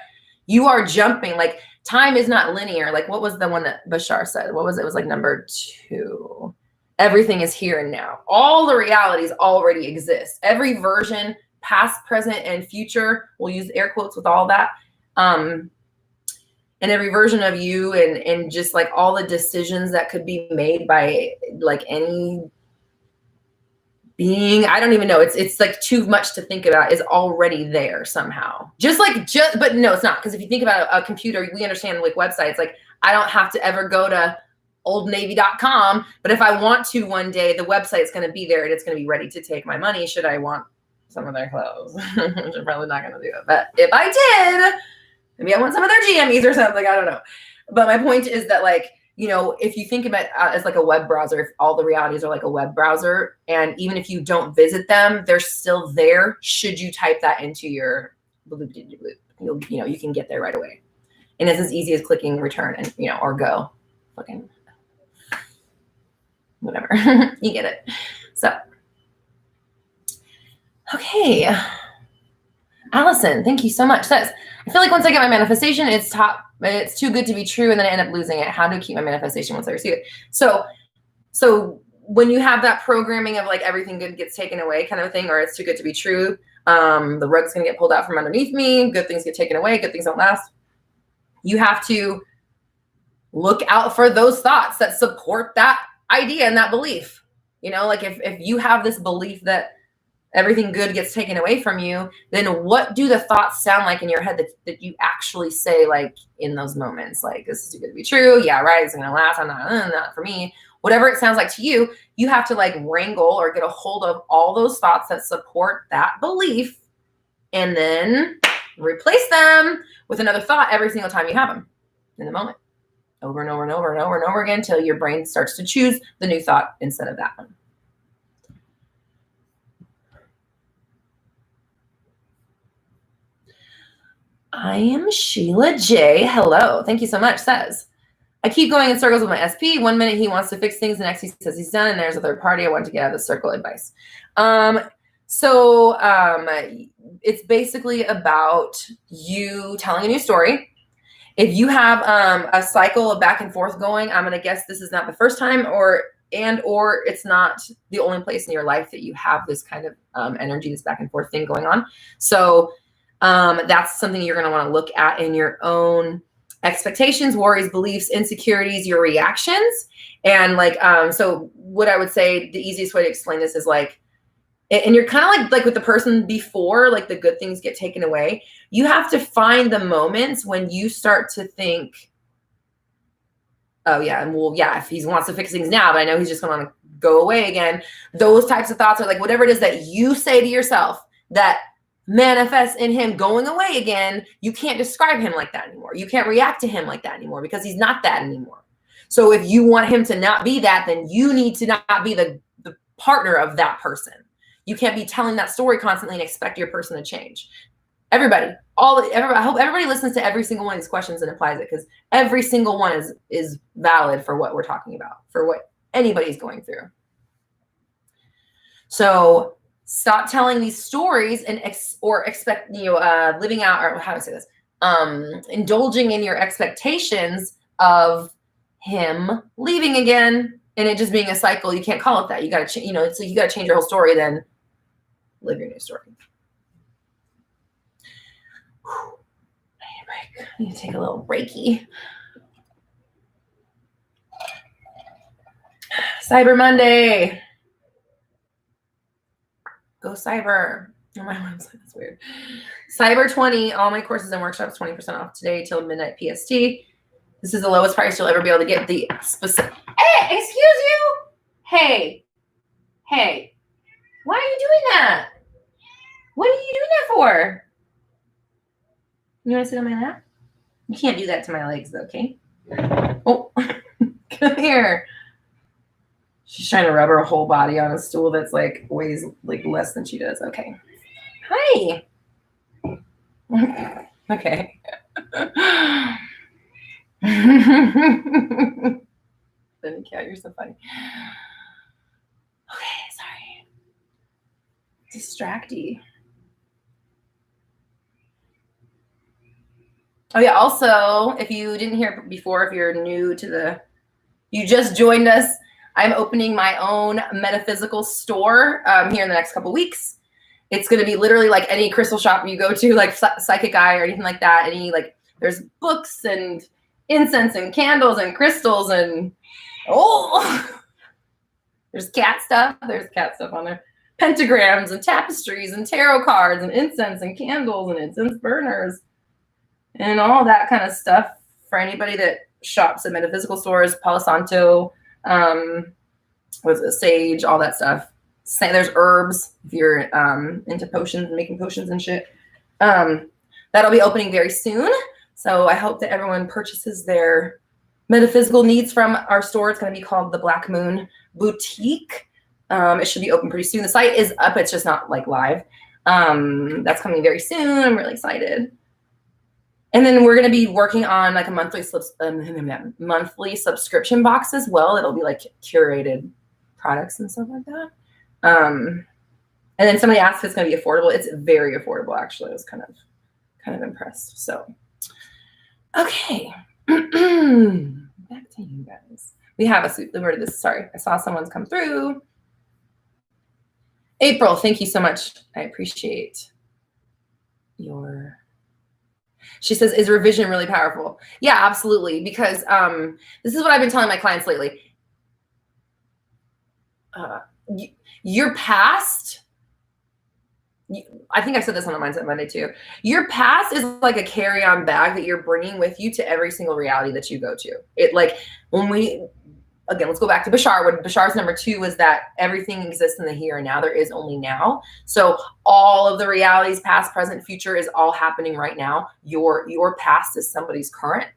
you are jumping. Like, time is not linear. Like, what was the one that Bashar said? What was it? It was like number 2. Everything is here and now. All the realities already exist. Every version, past, present, and future, we'll use air quotes with all that. And every version of you and just like all the decisions that could be made by like any being, I don't even know. It's like too much to think about, is already there somehow. But no, it's not. Because if you think about a computer, we understand like websites, like I don't have to ever go to oldnavy.com, but if I want to one day, the website's going to be there and it's going to be ready to take my money should I want some of their clothes. Which I'm probably not going to do it. But if I did, maybe I want some of their GMEs or something. I don't know. But my point is that, like, you know, if you think about it as like a web browser, if all the realities are like a web browser, and even if you don't visit them, they're still there. Should you type that into your you can get there right away. And it's as easy as clicking return and, or go. Fucking whatever. You get it. So, okay. Allison, thank you so much. Says, I feel like once I get my manifestation, it's too good to be true, and then I end up losing it. How do I keep my manifestation once I receive it? So when you have that programming of like everything good gets taken away kind of thing, or it's too good to be true, the rug's going to get pulled out from underneath me, good things get taken away, good things don't last. You have to look out for those thoughts that support that idea and that belief. Like if you have this belief that everything good gets taken away from you, then what do the thoughts sound like in your head that you actually say, like, in those moments? Like, this is too good to be true. Yeah, right. It's going to last. I'm not for me. Whatever it sounds like to you, you have to like wrangle or get a hold of all those thoughts that support that belief and then replace them with another thought every single time you have them in the moment, over and over and over and over and over again, until your brain starts to choose the new thought instead of that one. I am Sheila J. Hello. Thank you so much. Says, I keep going in circles with my SP. 1 minute he wants to fix things. The next he says he's done. And there's a third party. I want to get out of the circle. Advice. It's basically about you telling a new story. If you have a cycle of back and forth going, I'm going to guess this is not the first time or it's not the only place in your life that you have this kind of energy, this back and forth thing going on. So that's something you're going to want to look at in your own expectations, worries, beliefs, insecurities, your reactions. And so what I would say, the easiest way to explain this is like, and you're kind of like with the person before, like the good things get taken away. You have to find the moments when you start to think, oh yeah, and well, yeah, if he wants to fix things now, but I know he's just going to go away again. Those types of thoughts are like whatever it is that you say to yourself that manifests in him going away again. You can't describe him like that anymore. You can't react to him like that anymore because he's not that anymore. So if you want him to not be that, then you need to not be the partner of that person. You can't be telling that story constantly and expect your person to change. Everybody, I hope everybody listens to every single one of these questions and applies it, because every single one is valid for what we're talking about, for what anybody's going through. So stop telling these stories and expect, living out, or how do I say this? Indulging in your expectations of him leaving again and it just being a cycle. You can't call it that. You got to, so you got to change your whole story, then live your new story. I need to take a little breaky. Cyber Monday. Go cyber. On my website, that's weird. Cyber 20, all my courses and workshops, 20% off today till midnight PST. This is the lowest price you'll ever be able to get. The specific. Hey, excuse you. Hey. Why are you doing that? What are you doing that for? You want to sit on my lap? You can't do that to my legs, though, okay? Oh, come here. She's trying to rub her whole body on a stool that's like weighs like less than she does. Okay. Hi. Okay. Yeah, you're so funny. Okay, sorry. Distracty. Oh yeah, also, if you didn't hear before, if you're new to you just joined us, I'm opening my own metaphysical store here in the next couple weeks. It's going to be literally like any crystal shop you go to, like Psychic Eye or anything like that. There's books and incense and candles and crystals and there's cat stuff. There's cat stuff on there. Pentagrams and tapestries and tarot cards and incense and candles and incense burners and all that kind of stuff for anybody that shops at metaphysical stores, Palo Santo, sage, all that stuff. There's herbs if you're into potions and making potions and shit. That'll be opening very soon. So I hope that everyone purchases their metaphysical needs from our store. It's going to be called the Black Moon Boutique. It should be open pretty soon. The site is up. It's just not like live. That's coming very soon. I'm really excited. And then we're going to be working on like a monthly subscription box as well. It'll be like curated products and stuff like that. And then somebody asked if it's going to be affordable. It's very affordable, actually. I was kind of impressed. So, okay. Back to you guys. We have where did this? Sorry, I saw someone's come through. April, thank you so much. I appreciate your. She says, is revision really powerful? Yeah, absolutely. Because this is what I've been telling my clients lately. Your past, I think I said this on a Mindset Monday too. Your past is like a carry-on bag that you're bringing with you to every single reality that you go to. Let's go back to Bashar. When Bashar's number 2 was that everything exists in the here and now. There is only now. So all of the realities, past, present, future, is all happening right now. Your past is somebody's current,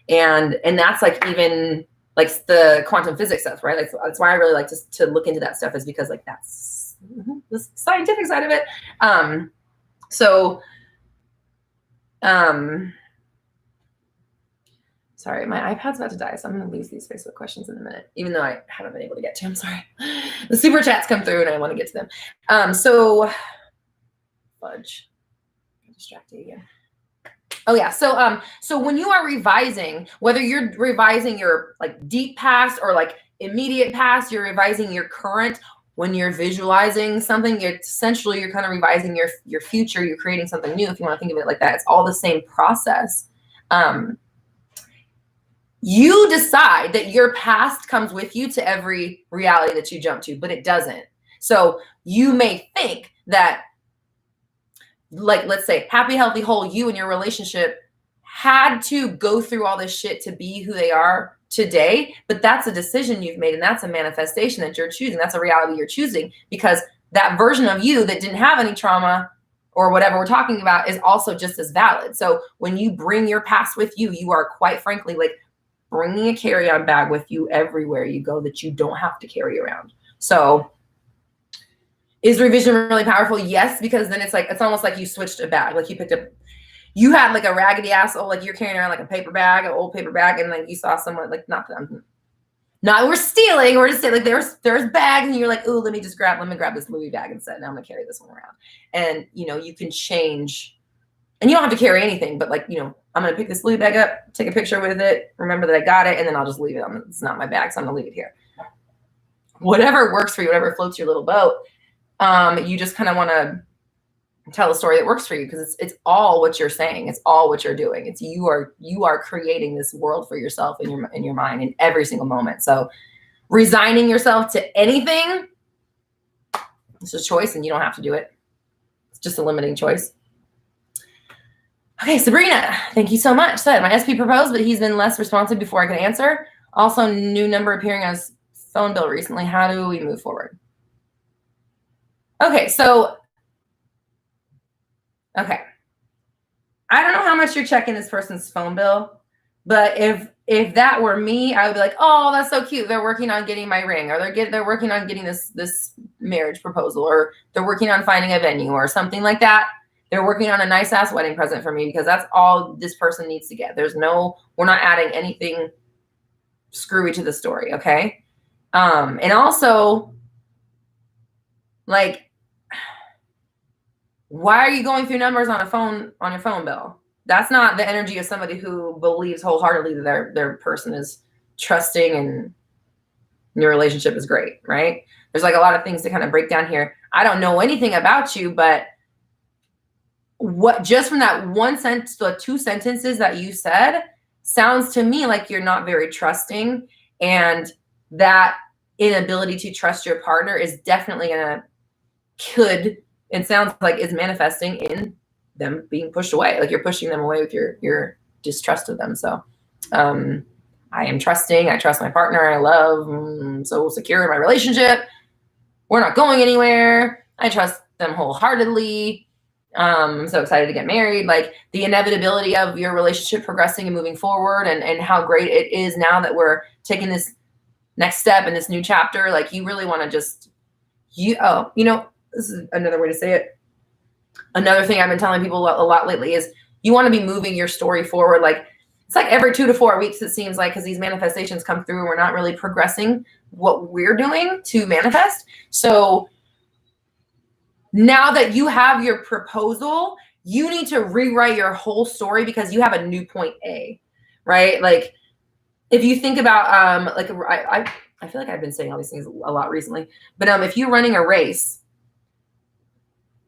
and that's like even like the quantum physics stuff, right? Like that's why I really like to look into that stuff, is because like that's the scientific side of it. Sorry, my iPad's about to die, so I'm going to lose these Facebook questions in a minute, even though I haven't been able to get to them. Sorry. The super chats come through, and I want to get to them. Fudge. I'm distracted again. Oh, yeah. So when you are revising, whether you're revising your like deep past or like immediate past, you're revising your current. When you're visualizing something, you're kind of revising your future. You're creating something new, if you want to think of it like that. It's all the same process. You decide that your past comes with you to every reality that you jump to, but it doesn't. So you may think that, like, let's say happy, healthy, whole, you and your relationship had to go through all this shit to be who they are today, but that's a decision you've made, and that's a manifestation that you're choosing. That's a reality you're choosing, because that version of you that didn't have any trauma or whatever we're talking about is also just as valid. So when you bring your past with you, you are quite frankly like bringing a carry-on bag with you everywhere you go that you don't have to carry around. So is revision really powerful? Yes, because then it's almost like you switched a bag. Like you had like a raggedy asshole, like you're carrying around like a paper bag, an old paper bag, and like you saw someone like we're stealing. We're just saying like there's bags, and you're like, oh, let me grab this Louis bag instead. Now I'm gonna carry this one around. And you can change, and you don't have to carry anything, but like, I'm going to pick this Louis bag up, take a picture with it, remember that I got it, and then I'll just leave it. It's not my bag, so I'm going to leave it here. Whatever works for you, whatever floats your little boat, you just kind of want to tell a story that works for you, because it's all what you're saying. It's all what you're doing. It's you are creating this world for yourself in your mind in every single moment. So resigning yourself to anything, it's a choice, and you don't have to do it. It's just a limiting choice. Okay, Sabrina, thank you so much. Said my SP proposed, but he's been less responsive before I could answer. Also, new number appearing on his phone bill recently. How do we move forward? Okay, I don't know how much you're checking this person's phone bill, but if that were me, I would be like, oh, that's so cute. They're working on getting my ring, or they're working on getting this marriage proposal, or they're working on finding a venue or something like that. They're working on a nice ass wedding present for me, because that's all this person needs to get. We're not adding anything screwy to the story. Okay. And also, like, why are you going through numbers on your phone bill? That's not the energy of somebody who believes wholeheartedly that their person is trusting and your relationship is great, right? There's like a lot of things to kind of break down here. I don't know anything about you, but what just from that one sentence, the two sentences that you said, sounds to me like you're not very trusting, and that inability to trust your partner is definitely it sounds like is manifesting in them being pushed away. Like you're pushing them away with your distrust of them. So I am trusting. I trust my partner. I love. I'm so secure in my relationship. We're not going anywhere. I trust them wholeheartedly. I'm so excited to get married. Like the inevitability of your relationship progressing and moving forward, and how great it is now that we're taking this next step in this new chapter. Like you really want to just, this is another way to say it. Another thing I've been telling people a lot lately is you want to be moving your story forward. Like it's like every 2 to 4 weeks, it seems like, because these manifestations come through and we're not really progressing what we're doing to manifest. So now that you have your proposal, you need to rewrite your whole story because you have a new point A, right? Like if you think about, I feel like I've been saying all these things a lot recently, but if you're running a race,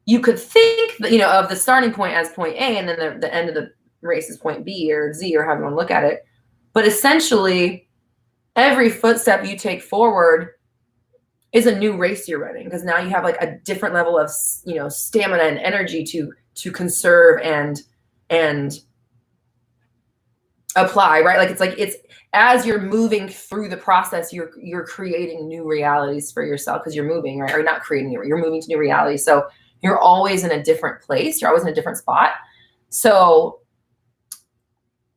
you could think that, of the starting point as point A, and then the end of the race is point B or Z, or however you want to look at it. But essentially, every footstep you take forward is a new race you're running, because now you have like a different level of, stamina and energy to conserve and apply, right? Like it's as you're moving through the process, you're creating new realities for yourself, because you're moving, right? Or not creating, you're moving to new realities. So you're always in a different place. You're always in a different spot. So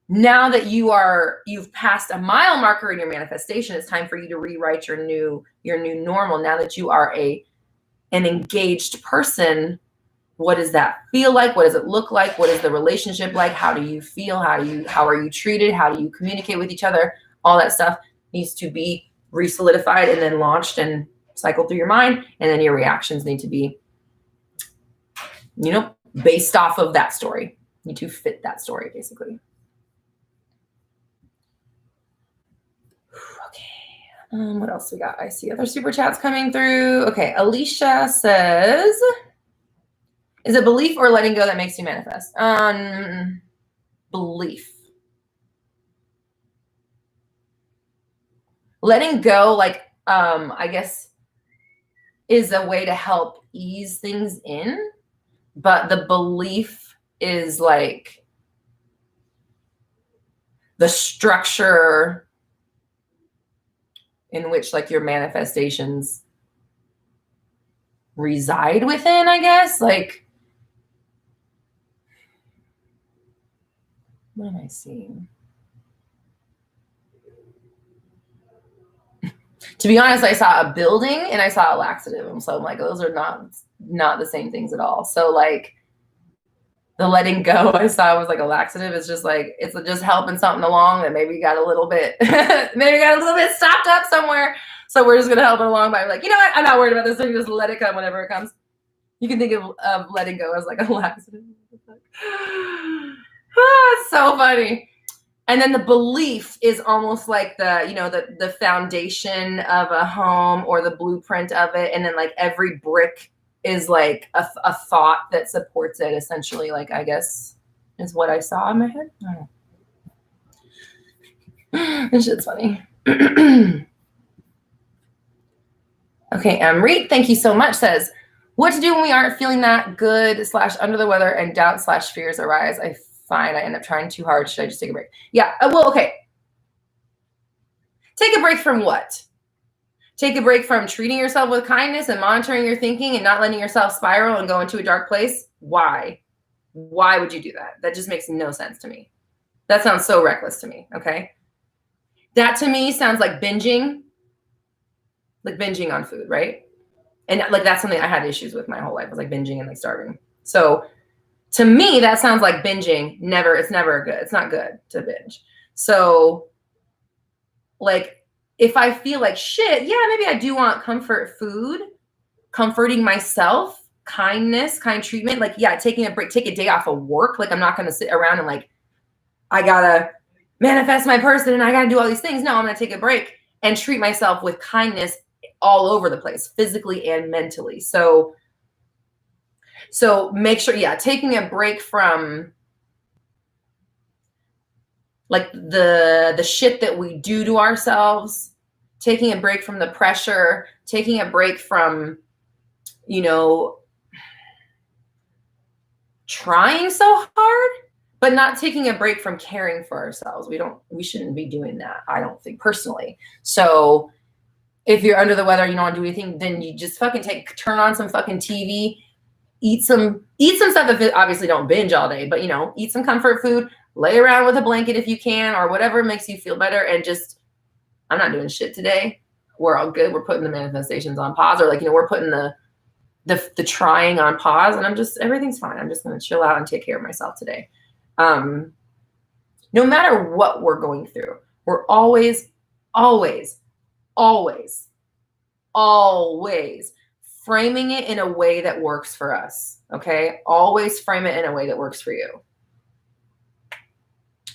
now that you've passed a mile marker in your manifestation, it's time for you to rewrite your new normal. Now that you are an engaged person, what does that feel like? What does it look like? What is the relationship like? How do you feel? How are you treated? How do you communicate with each other? All that stuff needs to be re-solidified and then launched and cycled through your mind. And then your reactions need to be, based off of that story. You need to fit that story, basically. Okay. What else we got? I see other super chats coming through. Okay. Alicia says, is it belief or letting go that makes you manifest? Belief. Letting go, I guess, is a way to help ease things in. But the belief is like the structure in which like your manifestations reside within, I guess. Like, what am I seeing? To be honest, I saw a building and I saw a laxative. So I'm like, those are not the same things at all. So like the letting go I saw was like a laxative. It's just like, it's just helping something along that maybe got a little bit stopped up somewhere. So we're just going to help it along by like, you know what? I'm not worried about this thing. Just let it come whenever it comes. You can think of letting go as like a laxative. It's so funny. And then the belief is almost like the foundation of a home or the blueprint of it. And then like every brick is like a thought that supports it, essentially. Like, I guess is what I saw in my head. I don't know. This shit's funny. Okay, Reed, thank you so much, says, what to do when we aren't feeling that good / under the weather and doubt / fears arise? I find I end up trying too hard. Should I just take a break? Yeah, well, okay. Take a break from what? Take a break from treating yourself with kindness and monitoring your thinking and not letting yourself spiral and go into a dark place? Why? Why would you do that? That just makes no sense to me. That sounds so reckless to me, okay? That to me sounds like binging on food, right? And like that's something I had issues with my whole life, was like binging and like starving. So to me, that sounds like binging. It's never good. It's not good to binge. So like, if I feel like shit, yeah, maybe I do want comfort food, comforting myself, kindness, kind treatment. Like, yeah, taking a break, take a day off of work. Like, I'm not going to sit around and like, I gotta manifest my person and I gotta do all these things. No, I'm gonna take a break and treat myself with kindness all over the place, physically and mentally. So make sure, yeah, taking a break from like the shit that we do to ourselves, taking a break from the pressure, taking a break from, you know, trying so hard, but not taking a break from caring for ourselves. We shouldn't be doing that, I don't think, personally. So if you're under the weather, you don't want to do anything, then you just fucking turn on some fucking TV, eat some stuff. If it, obviously don't binge all day, but you know, eat some comfort food, lay around with a blanket if you can, or whatever makes you feel better. And just, I'm not doing shit today. We're all good. We're putting the manifestations on pause, or like, you know, we're putting the trying on pause, and everything's fine. I'm just going to chill out and take care of myself today. No matter what we're going through, we're always framing it in a way that works for us. Okay. Always frame it in a way that works for you.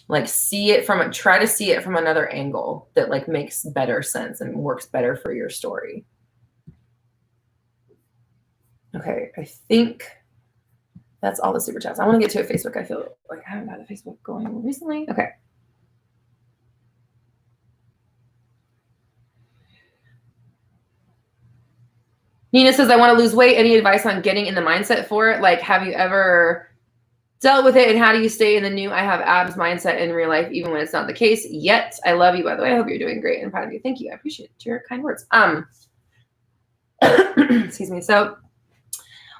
Like try to see it from another angle that like makes better sense and works better for your story. Okay. I think that's all the super chats. I want to get to a Facebook. I feel like I haven't had a Facebook going recently. Okay. Nina says, I want to lose weight. Any advice on getting in the mindset for it? Like, have you ever dealt with it, and how do you stay in the new I have abs mindset in real life, even when it's not the case yet? I love you, by the way. I hope you're doing great and proud of you. Thank you. I appreciate your kind words. Excuse me. So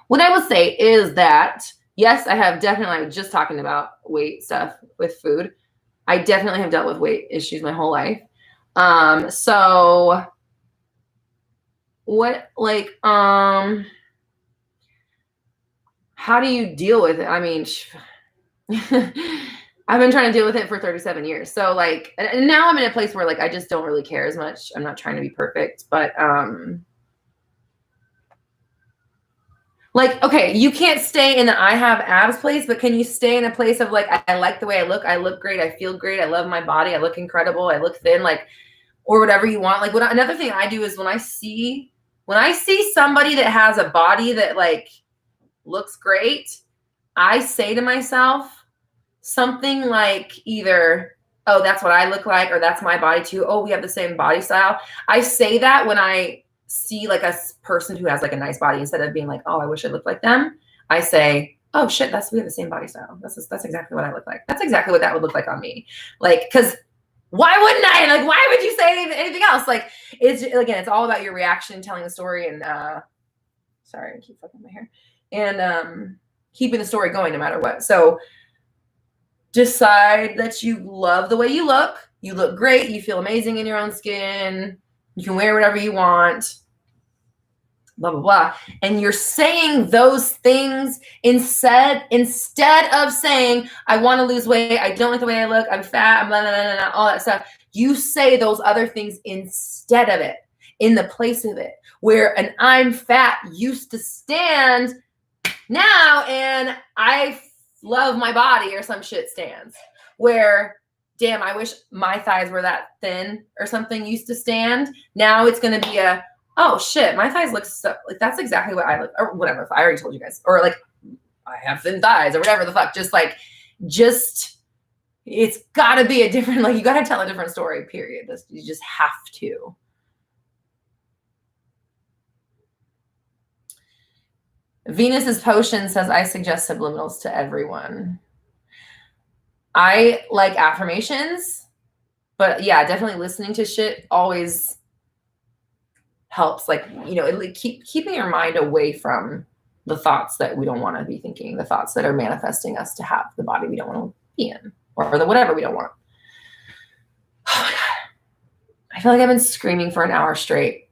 what I will say is that, yes, I have definitely, just talking about weight stuff with food, I definitely have dealt with weight issues my whole life. So what, like, how do you deal with it? I mean, I've been trying to deal with it for 37 years. So like, and now I'm in a place where like, I just don't really care as much. I'm not trying to be perfect, but, like, okay, you can't stay in the I have abs place, but can you stay in a place of like, I like the way I look great. I feel great. I love my body. I look incredible. I look thin, like, or whatever you want. Like, another thing I do is when I see somebody that has a body that like looks great, I say to myself something like either, oh, that's what I look like, or that's my body too. Oh, we have the same body style. I say that when I see like a person who has like a nice body, instead of being like, oh, I wish I looked like them, I say, oh shit, we have the same body style. That's exactly what I look like. That's exactly what that would look like on me. Like, cause why wouldn't I? Like, why would you say anything else? Like, it's all about your reaction, telling the story, and sorry, I keep fucking my hair, and keeping the story going no matter what. So decide that you love the way you look. You look great. You feel amazing in your own skin. You can wear whatever you want. Blah, blah, blah. And you're saying those things instead of saying, I want to lose weight. I don't like the way I look. I'm fat. I'm blah, blah, blah, blah, all that stuff. You say those other things instead of it, in the place of it, where an I'm fat used to stand now, and I love my body or some shit stands, where, damn, I wish my thighs were that thin or something used to stand. Now it's going to be a, oh shit, my thighs look so, like, that's exactly what I look, or whatever. I already told you guys, or like, I have thin thighs or whatever the fuck. It's gotta be a different, like, you gotta tell a different story, period. You just have to. Venus's Potion says, I suggest subliminals to everyone. I like affirmations, but yeah, definitely listening to shit always helps. Like, you know, keeping your mind away from the thoughts that we don't want to be thinking, the thoughts that are manifesting us to have the body we don't want to be in, or the whatever we don't want. Oh my God. I feel like I've been screaming for an hour straight.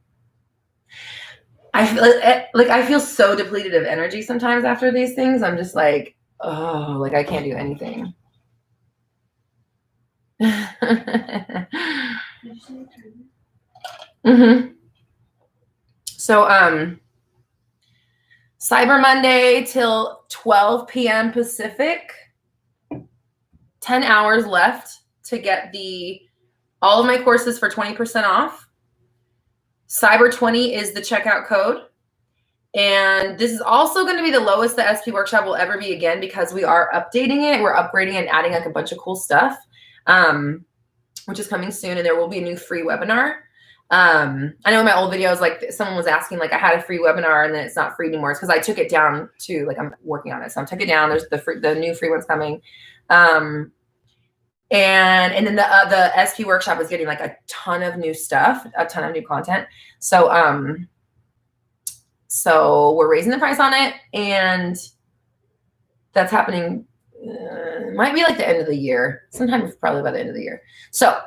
I feel so depleted of energy sometimes after these things. I'm just like, oh, like I can't do anything. Mm-hmm. So, Cyber Monday till 12 p.m. Pacific. 10 hours left to get all of my courses for 20% off. Cyber 20 is the checkout code. And this is also going to be the lowest the SP workshop will ever be again, because we are updating it. We're upgrading and adding like a bunch of cool stuff, which is coming soon. And there will be a new free webinar. I know in my old videos, like someone was asking, like I had a free webinar and then it's not free anymore. It's because I took it down to, like, I'm working on it. So I took it down. There's the new free one's coming. And then the SP workshop is getting like a ton of new stuff, a ton of new content. So, so we're raising the price on it, and that's happening. Might be like the end of the year, sometime probably by the end of the year. So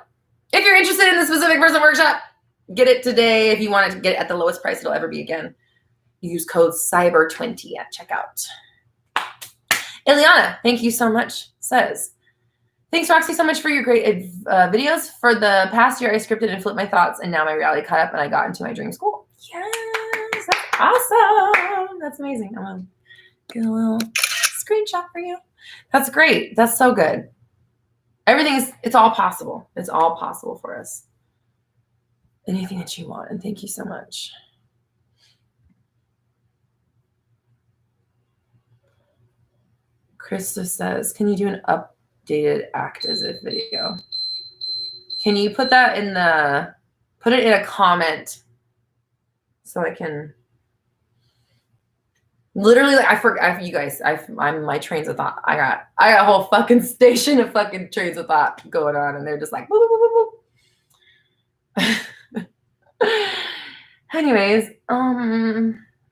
if you're interested in the specific person workshop, get it today. If you want to get it at the lowest price it'll ever be again, use code CYBER20 at checkout. Ileana, thank you so much, says, thanks, Roxy, so much for your great videos. For the past year, I scripted and flipped my thoughts, and now my reality caught up, and I got into my dream school. Yes, that's awesome. That's amazing. I'm going to get a little screenshot for you. That's great. That's so good. It's all possible. It's all possible for us. Anything that you want, and thank you so much. Krista says, can you do an updated act as if video? Can you put that put it in a comment so I can literally, like, I forgot, you guys, I'm my trains of thought. I got a whole fucking station of fucking trains of thought going on, and they're just like, whoop, whoop, whoop, whoop. Anyways,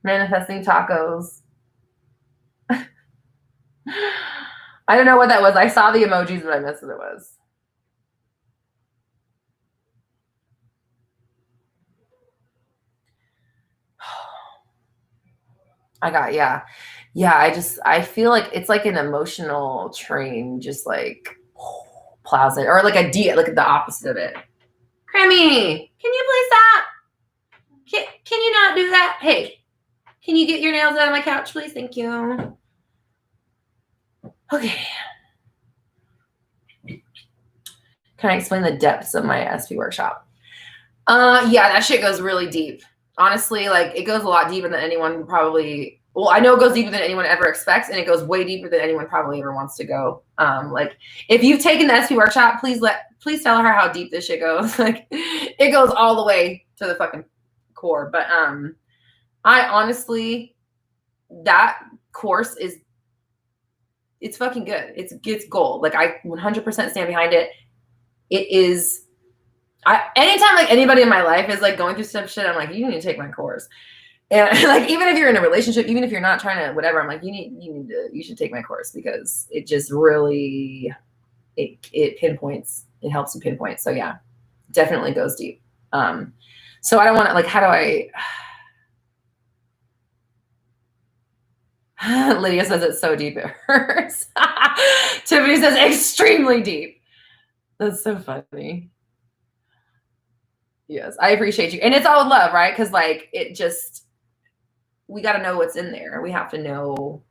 manifesting tacos. I don't know what that was. I saw the emojis, but I missed what it was. I feel like it's like an emotional train, just like plows it, or like like the opposite of it. Crammy, can you please stop? Can you not do that? Hey, can you get your nails out of my couch, please? Thank you. Okay. Can I explain the depths of my SP workshop? Yeah, that shit goes really deep. Honestly, like, it goes a lot deeper than anyone probably, well, I know it goes deeper than anyone ever expects, and it goes way deeper than anyone probably ever wants to go. Like, if you've taken the SP workshop, please tell her how deep this shit goes. Like, it goes all the way to the fucking core. But I honestly, that course it's fucking good. It's gold. Like, I 100% stand behind it. It is. Anytime like anybody in my life is like going through some shit, I'm like, you need to take my course. And like, even if you're in a relationship, even if you're not trying to whatever, I'm like, you should take my course, because it just really, it pinpoints, it helps you pinpoint. So yeah, definitely goes deep. So I don't want to, like, how do I, Lydia says it's so deep it hurts. Tiffany says extremely deep. That's so funny. Yes, I appreciate you. And it's all love, right? Because like, we got to know what's in there. We have to know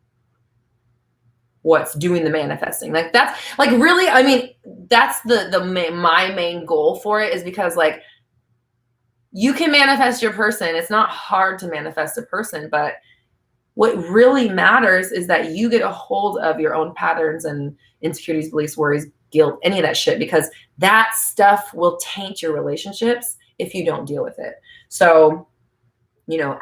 what's doing the manifesting. Like, that's like, really, I mean, that's my main goal for it, is because like, you can manifest your person. It's not hard to manifest a person, but what really matters is that you get a hold of your own patterns and insecurities, beliefs, worries, guilt, any of that shit, because that stuff will taint your relationships if you don't deal with it. So, you know,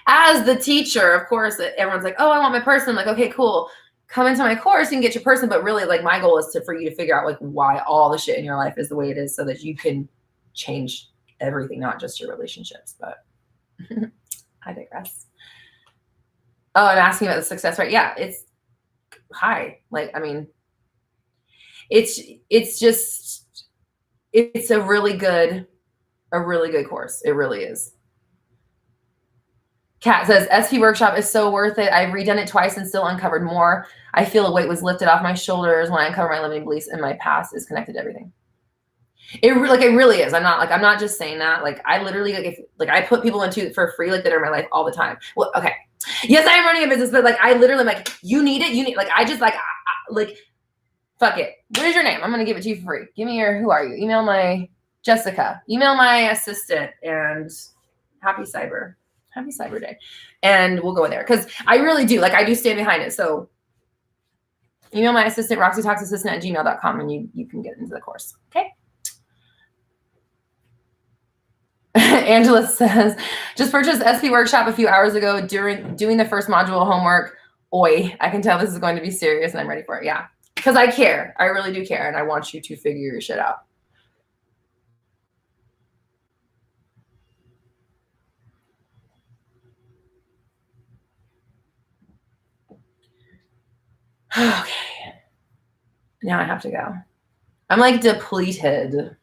as the teacher, of course, everyone's like, oh, I want my person. I'm like, okay, cool. Come into my course and get your person. But really, like, my goal is for you to figure out like why all the shit in your life is the way it is, so that you can change everything, not just your relationships. But I digress. Oh, I'm asking about the success rate. Yeah, it's high. Like, I mean, it's a really good course. It really is. Kat says, SP workshop is so worth it. I've redone it twice and still uncovered more. I feel a weight was lifted off my shoulders when I uncovered my limiting beliefs, and my past is connected to everything. It really is. I'm not just saying that. Like, I literally, like, if like I put people into for free, like, that are in my life all the time. Well, okay. Yes, I am running a business, but like, I literally am like, you need it. Like, I just like, fuck it. What is your name? I'm going to give it to you for free. Give me who are you? Email my Jessica, email my assistant, and happy Cyber Day. And we'll go in there. Cause I really do. Like, I do stand behind it. So email my assistant, roxytalksassistant@gmail.com, and you can get into the course. Okay. Angela says, just purchased SP workshop a few hours ago during doing the first module homework. Oi, I can tell this is going to be serious and I'm ready for it. Yeah, because I care. I really do care. And I want you to figure your shit out. Okay. Now I have to go. I'm like depleted.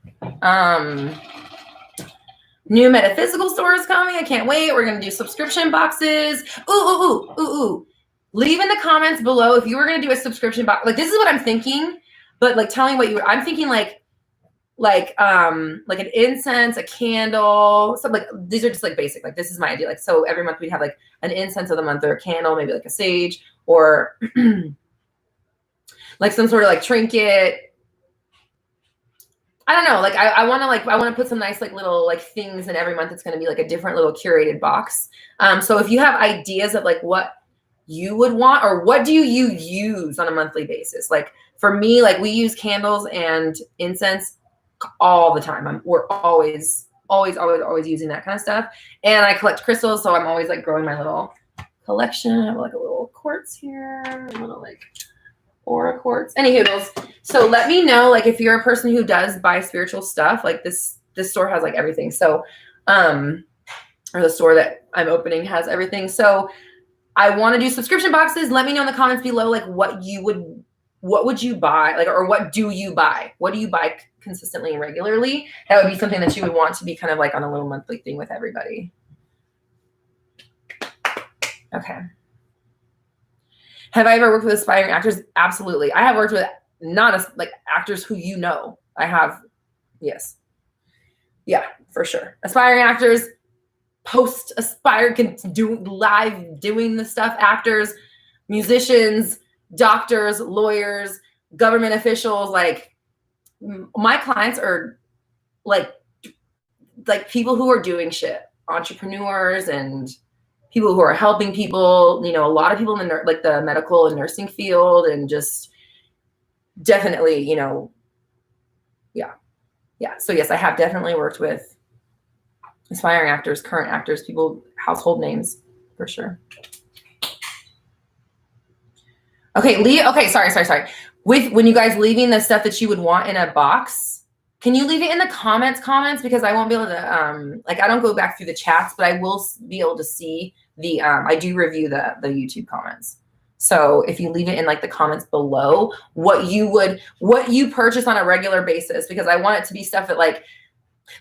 New Metaphysical store is coming. I can't wait. We're going to do subscription boxes. Ooh. Leave in the comments below if you were going to do a subscription box. Like, this is what I'm thinking, but like, tell me what I'm thinking, like an incense, a candle, something like, these are just like basic, like, this is my idea. Like, so every month we'd have like an incense of the month or a candle, maybe like a sage or like some sort of like trinket. I don't know. Like, I want to put some nice, like, little, like, things in every month. It's going to be like a different little curated box. So if you have ideas of like what you would want, or what do you use on a monthly basis? Like, for me, like, we use candles and incense all the time. We're always using that kind of stuff. And I collect crystals. So I'm always like growing my little collection. I have like a little quartz here, a little like aura quartz. Anywho, so let me know, like, if you're a person who does buy spiritual stuff, like this store has like everything. So, or the store that I'm opening has everything. So I want to do subscription boxes. Let me know in the comments below, like, what would you buy? Like, or what do you buy? What do you buy consistently and regularly? That would be something that you would want to be kind of like on a little monthly thing with everybody. Okay. Have I ever worked with aspiring actors? Absolutely. I have worked with actors who you know. I have, yes. Yeah, for sure. Aspiring actors, post-aspire, can do live doing the stuff, actors, musicians, doctors, lawyers, government officials. Like, my clients are like people who are doing shit, entrepreneurs and people who are helping people, a lot of people in the medical and nursing field, and just definitely, yeah. So yes, I have definitely worked with aspiring actors, current actors, people, household names, for sure. Okay, okay, sorry. When you guys leaving the stuff that you would want in a box, can you leave it in the comments? Because I won't be able to, I don't go back through the chats, but I will be able to see I do review the YouTube comments. So if you leave it in like the comments below, what you purchase on a regular basis, because I want it to be stuff that like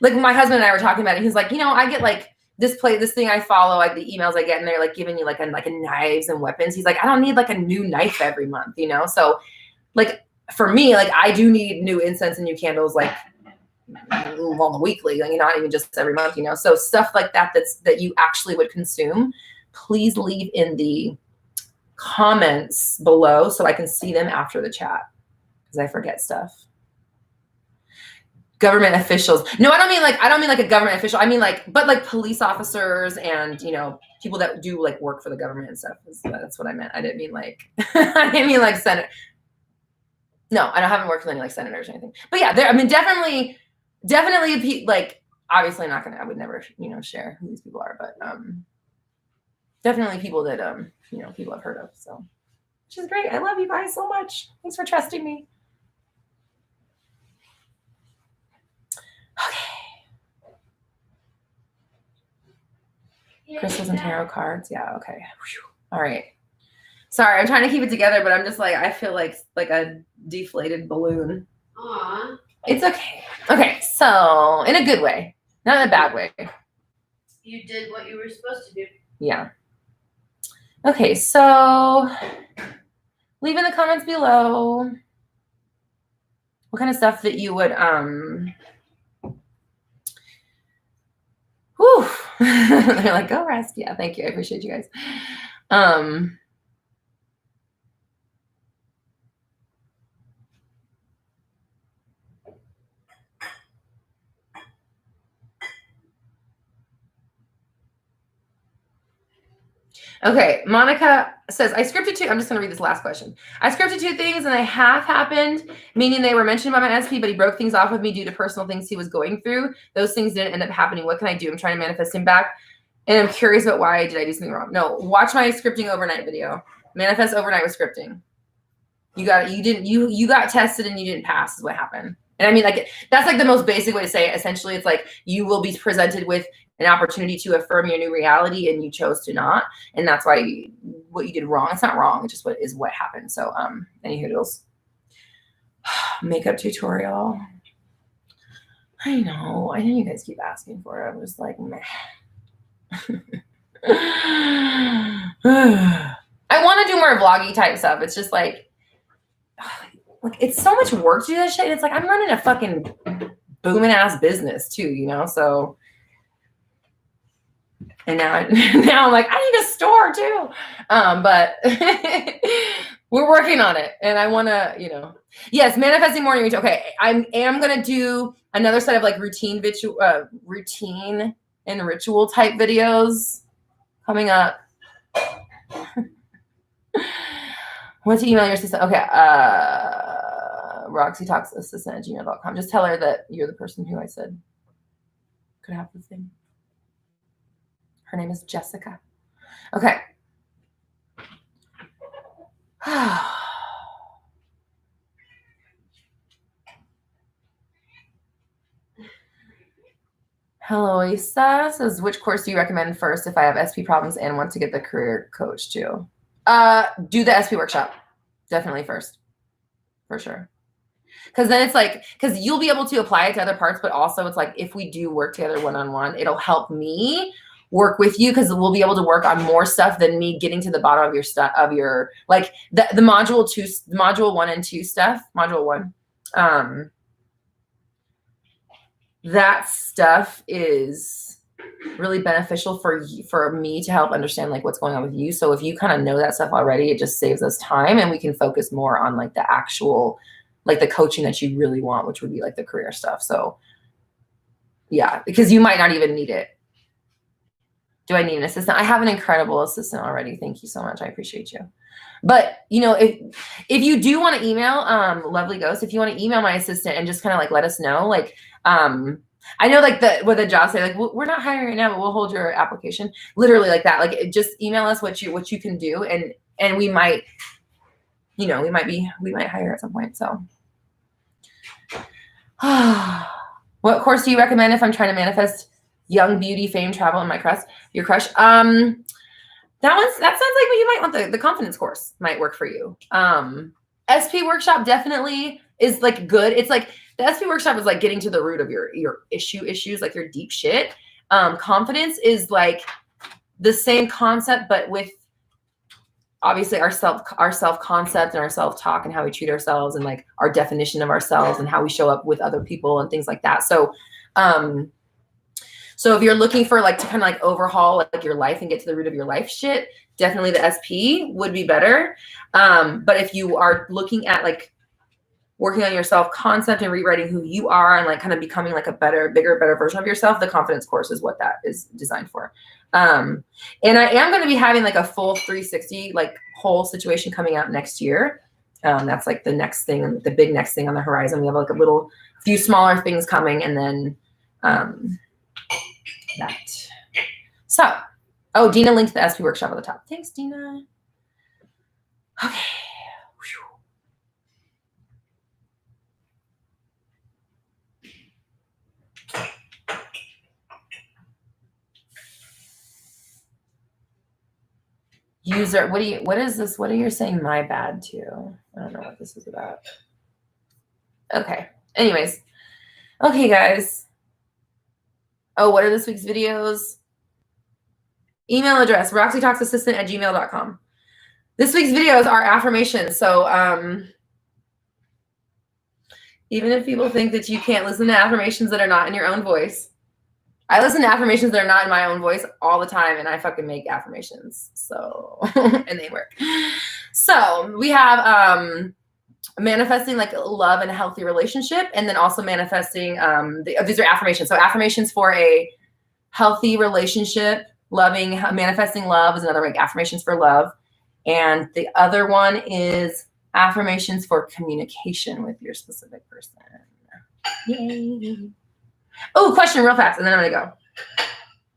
my husband and I were talking about it. He's like, I get like this thing I follow, like the emails I get, and they're like giving you like a knives and weapons. He's like, I don't need like a new knife every month, So like, for me, like, I do need new incense and new candles, like, weekly, like, not even just every month, So stuff like that you actually would consume, please leave in the comments below so I can see them after the chat, because I forget stuff. Government officials. No, I don't mean like a government official. I mean but like police officers and, people that do like work for the government and stuff. That's what I meant. I didn't mean like, Senate. No, I haven't worked with any like senators or anything. But yeah, definitely, like, obviously I would never, share who these people are, but definitely people that, people I've heard of. So, which is great. I love you guys so much. Thanks for trusting me. Okay. Crystals and tarot cards. Yeah. Okay. Whew. All right. Sorry, I'm trying to keep it together, but I'm just like, I feel like a deflated balloon. Aww. It's okay. Okay. So, in a good way, not in a bad way. You did what you were supposed to do. Yeah. Okay. So, leave in the comments below what kind of stuff that you would They're like, go rest. Yeah, thank you. I appreciate you guys. Okay, Monica says, I scripted two. I'm just going to read this last question. I scripted two things and they half happened, meaning they were mentioned by my SP, but he broke things off with me due to personal things he was going through. Those things didn't end up happening. What can I do? I'm trying to manifest him back. And I'm curious about why did I do something wrong? No, watch my scripting overnight video. Manifest overnight with scripting. You got tested and you didn't pass is what happened. And I mean, like, that's like the most basic way to say it. Essentially, it's like you will be presented with an opportunity to affirm your new reality and you chose to not. And that's why what you did wrong. It's not wrong. It's just what happened. So, any hoodles. Makeup tutorial. I know you guys keep asking for it. I was like, meh. I want to do more vloggy type stuff. It's just like it's so much work to do that shit. It's like I'm running a fucking booming ass business too, you know? So, and now I'm like, I need a store too. But we're working on it. And I want to, yes, manifesting morning routine. Okay. I am going to do another set of like routine and ritual type videos coming up. What to email your assistant? Okay. Roxy Talks Assistant at gmail.com. Just tell her that you're the person who I said could have the thing. Her name is Jessica. Okay. Hello, Isa says, which course do you recommend first if I have SP problems and want to get the career coach too? Do the SP workshop. Definitely first. For sure. Because then it's like, because you'll be able to apply it to other parts, but also it's like, if we do work together one-on-one, it'll help me work with you because we'll be able to work on more stuff than me getting to the bottom of your stuff, like the module 1 and 2 stuff, module 1. That stuff is really beneficial for me to help understand like what's going on with you. So if you kind of know that stuff already, it just saves us time and we can focus more on like the actual, like the coaching that you really want, which would be like the career stuff. So yeah, because you might not even need it. Do I need an assistant? I have an incredible assistant already. Thank you so much. I appreciate you. But if you do want to email, Lovely Ghost, if you want to email my assistant and just kind of like let us know, like, I know like what the jobs say, like we're not hiring right now, but we'll hold your application. Literally like that. Like just email us what you can do, and we might, we might hire at some point. So, what course do you recommend if I'm trying to manifest young beauty, fame, travel, and your crush? That sounds like what you might want. The confidence course might work for you. SP workshop definitely is like good. It's like the SP workshop is like getting to the root of your issues, like your deep shit. Confidence is like the same concept, but with obviously our self concept and our self talk and how we treat ourselves and like our definition of ourselves and how we show up with other people and things like that. So, so if you're looking for like to kind of like overhaul like your life and get to the root of your life shit, definitely the SP would be better. But if you are looking at like working on your self-concept and rewriting who you are and like kind of becoming like a better version of yourself, the confidence course is what that is designed for. And I am going to be having like a full 360, like whole situation coming out next year. That's like the next thing, the big next thing on the horizon. We have like a few smaller things coming and then, that. So, Dina linked the SP workshop at the top. Thanks, Dina. Okay. User, what is this? What are you saying my bad to? I don't know what this is about. Okay. Anyways. Okay, guys. What are this week's videos? Email address, roxytalksassistant@gmail.com. This week's videos are affirmations. So even if people think that you can't listen to affirmations that are not in your own voice, I listen to affirmations that are not in my own voice all the time, and I fucking make affirmations. So, and they work. So we have manifesting like love and a healthy relationship, and then also manifesting these are affirmations. So affirmations for a healthy relationship, manifesting love is another, like affirmations for love. And the other one is affirmations for communication with your specific person. Yay. Oh, question real fast, and then I'm gonna go.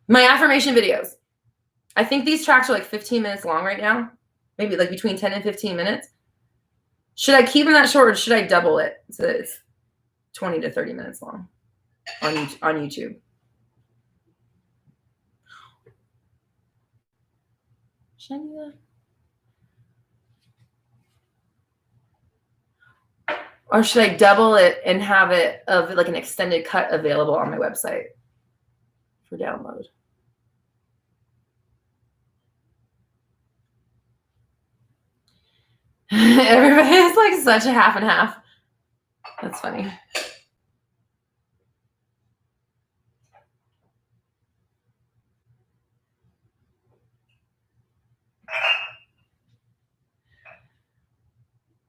My affirmation videos. I think these tracks are like 15 minutes long right now. Maybe like between 10 and 15 minutes. Should I keep them that short, or should I double it so that it's 20 to 30 minutes long on YouTube? Should I do that? Or should I double it and have it of like an extended cut available on my website for download? Everybody is like such a half and half. That's funny.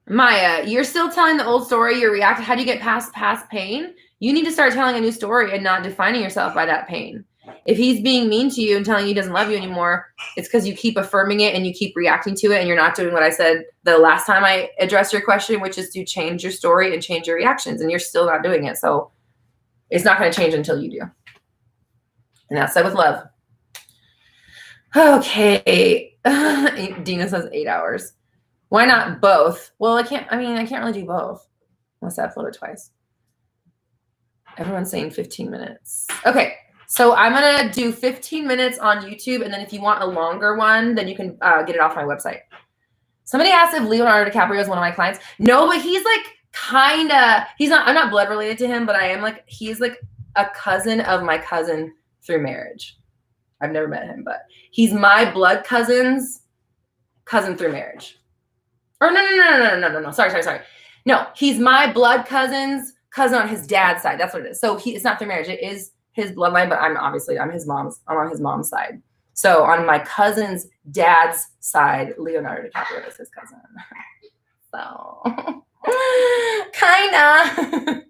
Maya, you're still telling the old story. You're reacting. How do you get past pain? You need to start telling a new story and not defining yourself by that pain. If he's being mean to you and telling you he doesn't love you anymore, it's because you keep affirming it and you keep reacting to it, and you're not doing what I said the last time I addressed your question, which is to change your story and change your reactions, and you're still not doing it. So it's not going to change until you do. And that's said with love. Okay. Dina says 8 hours. Why not both? Well, I can't really do both unless I upload it twice. Everyone's saying 15 minutes. Okay. So I'm going to do 15 minutes on YouTube. And then if you want a longer one, then you can get it off my website. Somebody asked if Leonardo DiCaprio is one of my clients. No, but he's like I'm not blood related to him, but I am like, he's like a cousin of my cousin through marriage. I've never met him, but he's my blood cousin's cousin through marriage. Or no. Sorry. No, he's my blood cousin's cousin on his dad's side. That's what it is. So it's not through marriage. It is his bloodline, but I'm on his mom's side. So on my cousin's dad's side, Leonardo DiCaprio is his cousin. So kinda.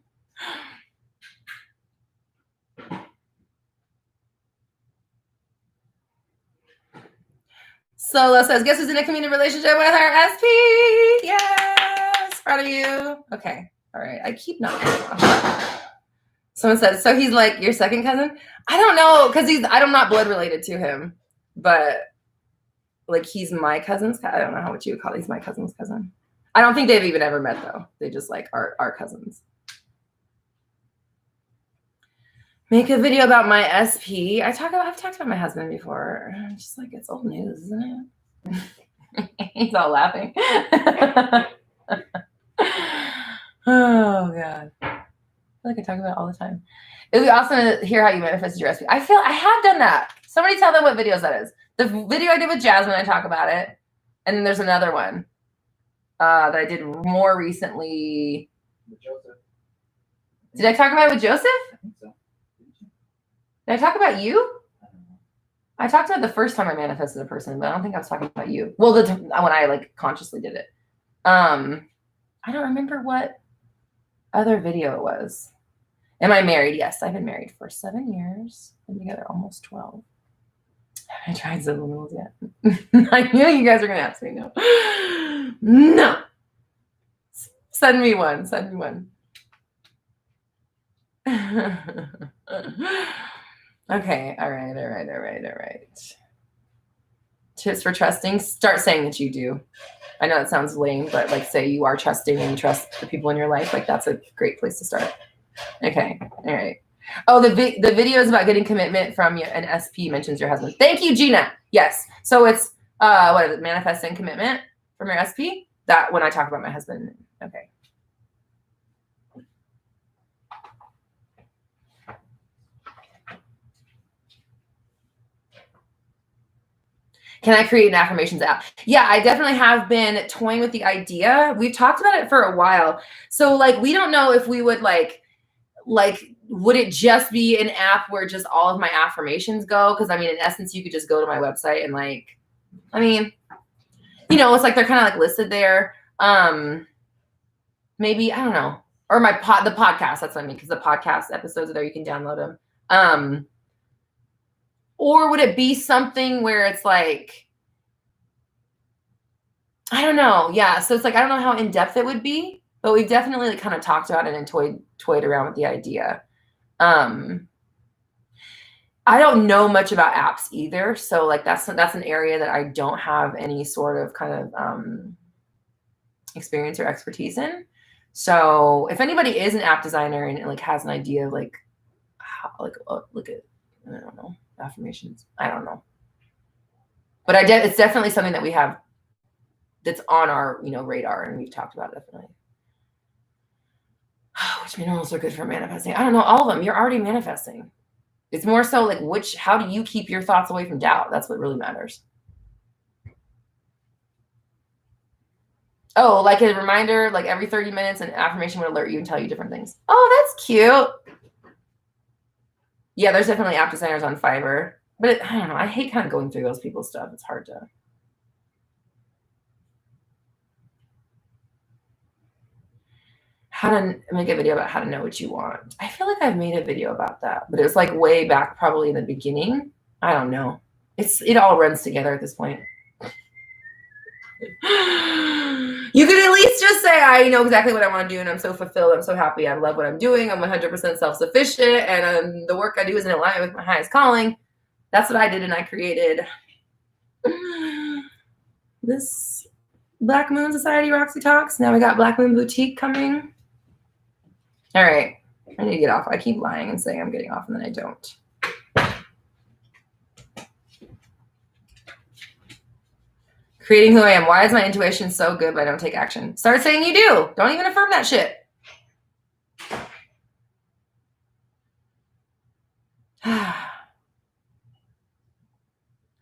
Solo says, guess who's in a committed relationship with her SP? Yes, proud of you. Okay, all right. I keep not. Someone said, so he's like your second cousin? I don't know, because I'm not blood related to him, but like he's my cousin's. I don't know what you would call it. He's my cousin's cousin. I don't think they've even ever met though. They just like are cousins. Make a video about my SP. I've talked about my husband before. Just like it's old news, isn't it? He's all laughing. Oh God. I feel like I talk about it all the time. It would be awesome to hear how you manifested your SP. I have done that. Somebody tell them what videos that is. The video I did with Jasmine, I talk about it. And then there's another one that I did more recently. With Joseph. Did I talk about it with Joseph? I think so. Did I talk about you? I talked about it the first time I manifested a person, but I don't think I was talking about you. Well, when I like consciously did it. I don't remember what other video it was. Am I married? Yes, I've been married for 7 years. Been together almost 12. I haven't tried subliminals yet. I knew you guys were going to ask me no. No. Send me one. Okay. All right. Tips for trusting. Start saying that you do. I know that sounds lame, but like say you are trusting and you trust the people in your life. Like that's a great place to start. Okay. All right. Oh, the video is about getting commitment from an SP mentions your husband. Thank you, Gina. Yes. So it's what is it? Manifesting commitment from your SP. That when I talk about my husband. Okay. Can I create an affirmations app? Yeah, I definitely have been toying with the idea. We've talked about it for a while. So like, we don't know if we would like would it just be an app where just all of my affirmations go? Because I mean, in essence, you could just go to my website and like, I mean, you know, it's like they're kind of like listed there. Maybe, I don't know. Or the podcast, that's what I mean, because the podcast episodes are there, you can download them. Or would it be something where it's like, I don't know. Yeah. So it's like, I don't know how in depth it would be, but we've definitely like kind of talked about it and toyed around with the idea. I don't know much about apps either. So like, that's an area that I don't have any sort of kind of, experience or expertise in. So if anybody is an app designer and like has an idea of like how, like look at, I don't know, affirmations, I don't know, but it's definitely something that we have that's on our, you know, radar, and we've talked about it definitely. Which minerals are good for manifesting? I don't know, all of them. You're already manifesting. It's more so like how do you keep your thoughts away from doubt? That's what really matters. Oh, like a reminder, like every 30 minutes, an affirmation would alert you and tell you different things. Oh, that's cute. Yeah, there's definitely app designers on Fiverr. But I don't know. I hate kind of going through those people's stuff. It's hard to. How to make a video about how to know what you want. I feel like I've made a video about that, but it was like way back, probably in the beginning. I don't know. It all runs together at this point. You could at least just say, I know exactly what I want to do, and I'm so fulfilled. I'm so happy. I love what I'm doing. I'm 100% self-sufficient, and the work I do is in alignment with my highest calling. That's what I did, and I created this Black Moon Society Roxy Talks. Now we got Black Moon Boutique coming. All right. I need to get off. I keep lying and saying I'm getting off, and then I don't. Creating who I am. Why is my intuition so good, but I don't take action? Start saying you do. Don't even affirm that shit.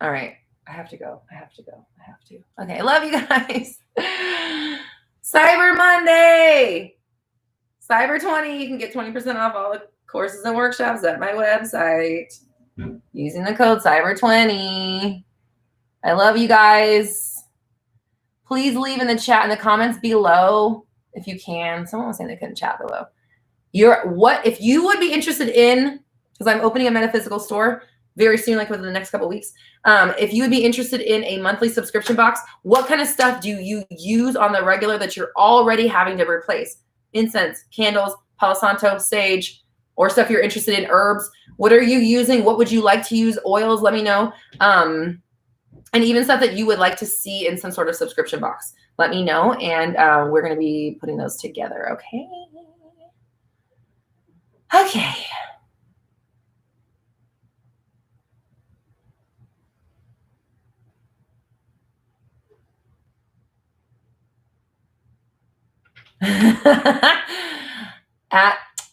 All right. I have to go. Okay. I love you guys. Cyber Monday. Cyber 20. You can get 20% off all the courses and workshops at my website using the code Cyber20. I love you guys. Please leave in the chat, in the comments below, if you can. Someone was saying they couldn't chat below. If you would be interested in, because I'm opening a metaphysical store very soon, like within the next couple of weeks. If you would be interested in a monthly subscription box, what kind of stuff do you use on the regular that you're already having to replace? Incense, candles, Palo Santo, sage, or stuff you're interested in, herbs. What are you using? What would you like to use? Oils, let me know. And even stuff that you would like to see in some sort of subscription box. Let me know, and we're going to be putting those together, okay? Okay.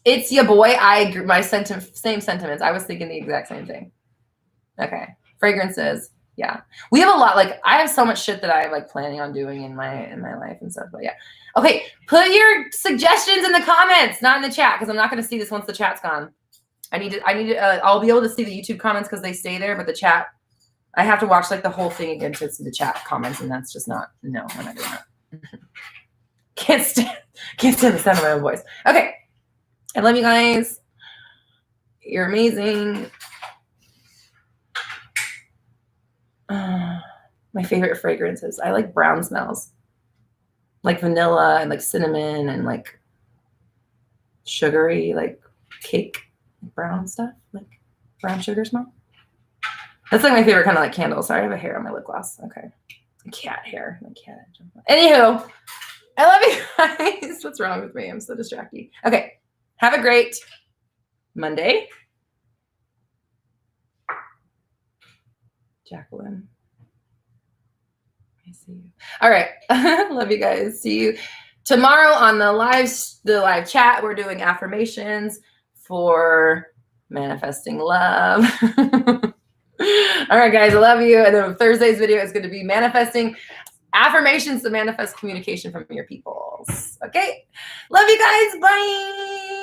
It's your boy. I agree. Same sentiments. I was thinking the exact same thing. Okay. Fragrances. Yeah. We have a lot. Like, I have so much shit that I'm like planning on doing in my life and stuff. But yeah. Okay. Put your suggestions in the comments, not in the chat, because I'm not going to see this once the chat's gone. I'll be able to see the YouTube comments because they stay there, but the chat, I have to watch like the whole thing again to see the chat comments, and that's just not, no, I'm not doing that. Can't stand the sound of my own voice. Okay. I love you guys. You're amazing. My favorite fragrances. I like brown smells. Like vanilla and like cinnamon and like sugary, like cake, brown stuff, like brown sugar smell. That's like my favorite kind of like candle. Sorry, I have a hair on my lip gloss. Okay. Cat hair. My cat. Anywho, I love you guys. What's wrong with me? I'm so distracted. Okay. Have a great Monday. Jacqueline. I see you. All right. Love you guys. See you tomorrow on the live chat. We're doing affirmations for manifesting love. All right, guys. I love you. And then Thursday's video is going to be manifesting affirmations to manifest communication from your peoples. Okay. Love you guys. Bye.